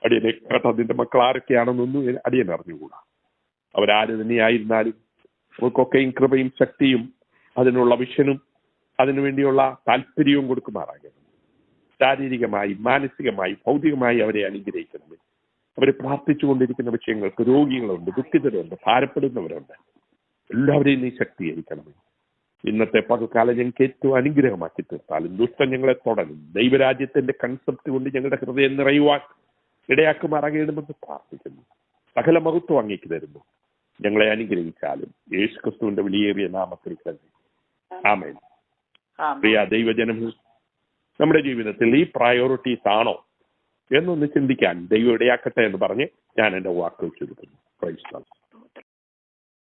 അടിയനെ കേട്ടതിന്റെ മക്കൾ ആരൊക്കെയാണെന്നൊന്നും അടിയൻ അറിഞ്ഞുകൂടാ. അവരാര് തന്നെയായിരുന്നാലും അവർക്കൊക്കെയും കൃപയും ശക്തിയും അതിനുള്ള വിഷനും അതിനുവേണ്ടിയുള്ള താല്പര്യവും കൊടുക്കുമാറാകണം. ശാരീരികമായി, മാനസികമായി, ഭൗതികമായി അവരെ അനുഗ്രഹിക്കണമേ. അവരെ പ്രാർത്ഥിച്ചുകൊണ്ടിരിക്കുന്ന വിഷയങ്ങൾക്ക് രോഗികളുണ്ട്, ദുഃഖിതരുണ്ട്, ഭാരപ്പെടുന്നവരുണ്ട്. എല്ലാവരെയും നീ ശക്തീകരിക്കണമേ. ഇന്നത്തെ പകൽക്കാലം ഞങ്ങൾക്ക് ഏറ്റവും അനുഗ്രഹമാക്കി തീർത്താലും ദുഷ്ടം ഞങ്ങളെ തുടരും. ദൈവരാജ്യത്തിന്റെ കൺസെപ്റ്റ് കൊണ്ട് ഞങ്ങളുടെ ഹൃദയം നിറയുവാൻ ഇടയാക്കുമാറാകണമെന്ന് പ്രാർത്ഥിക്കുന്നു. സകല മഹത്വം അങ്ങേക്ക് തരുന്നു. ഞങ്ങളെ അനുഗ്രഹിച്ചാലും യേശു ക്രിസ്തുവിന്റെ വിലയേറിയ നാമത്തിൽ തന്നെ ആമേൻ. പ്രിയ ദൈവജനം, നമ്മുടെ ജീവിതത്തിൽ ഈ പ്രയോറിറ്റീസ് ആണോ എന്നൊന്ന് ചിന്തിക്കാൻ ദൈവം ഇടയാക്കട്ടെ എന്ന് പറഞ്ഞ് ഞാൻ എൻ്റെ വാക്കുകൾ ചുരുക്കുന്നു. Praise the Lord.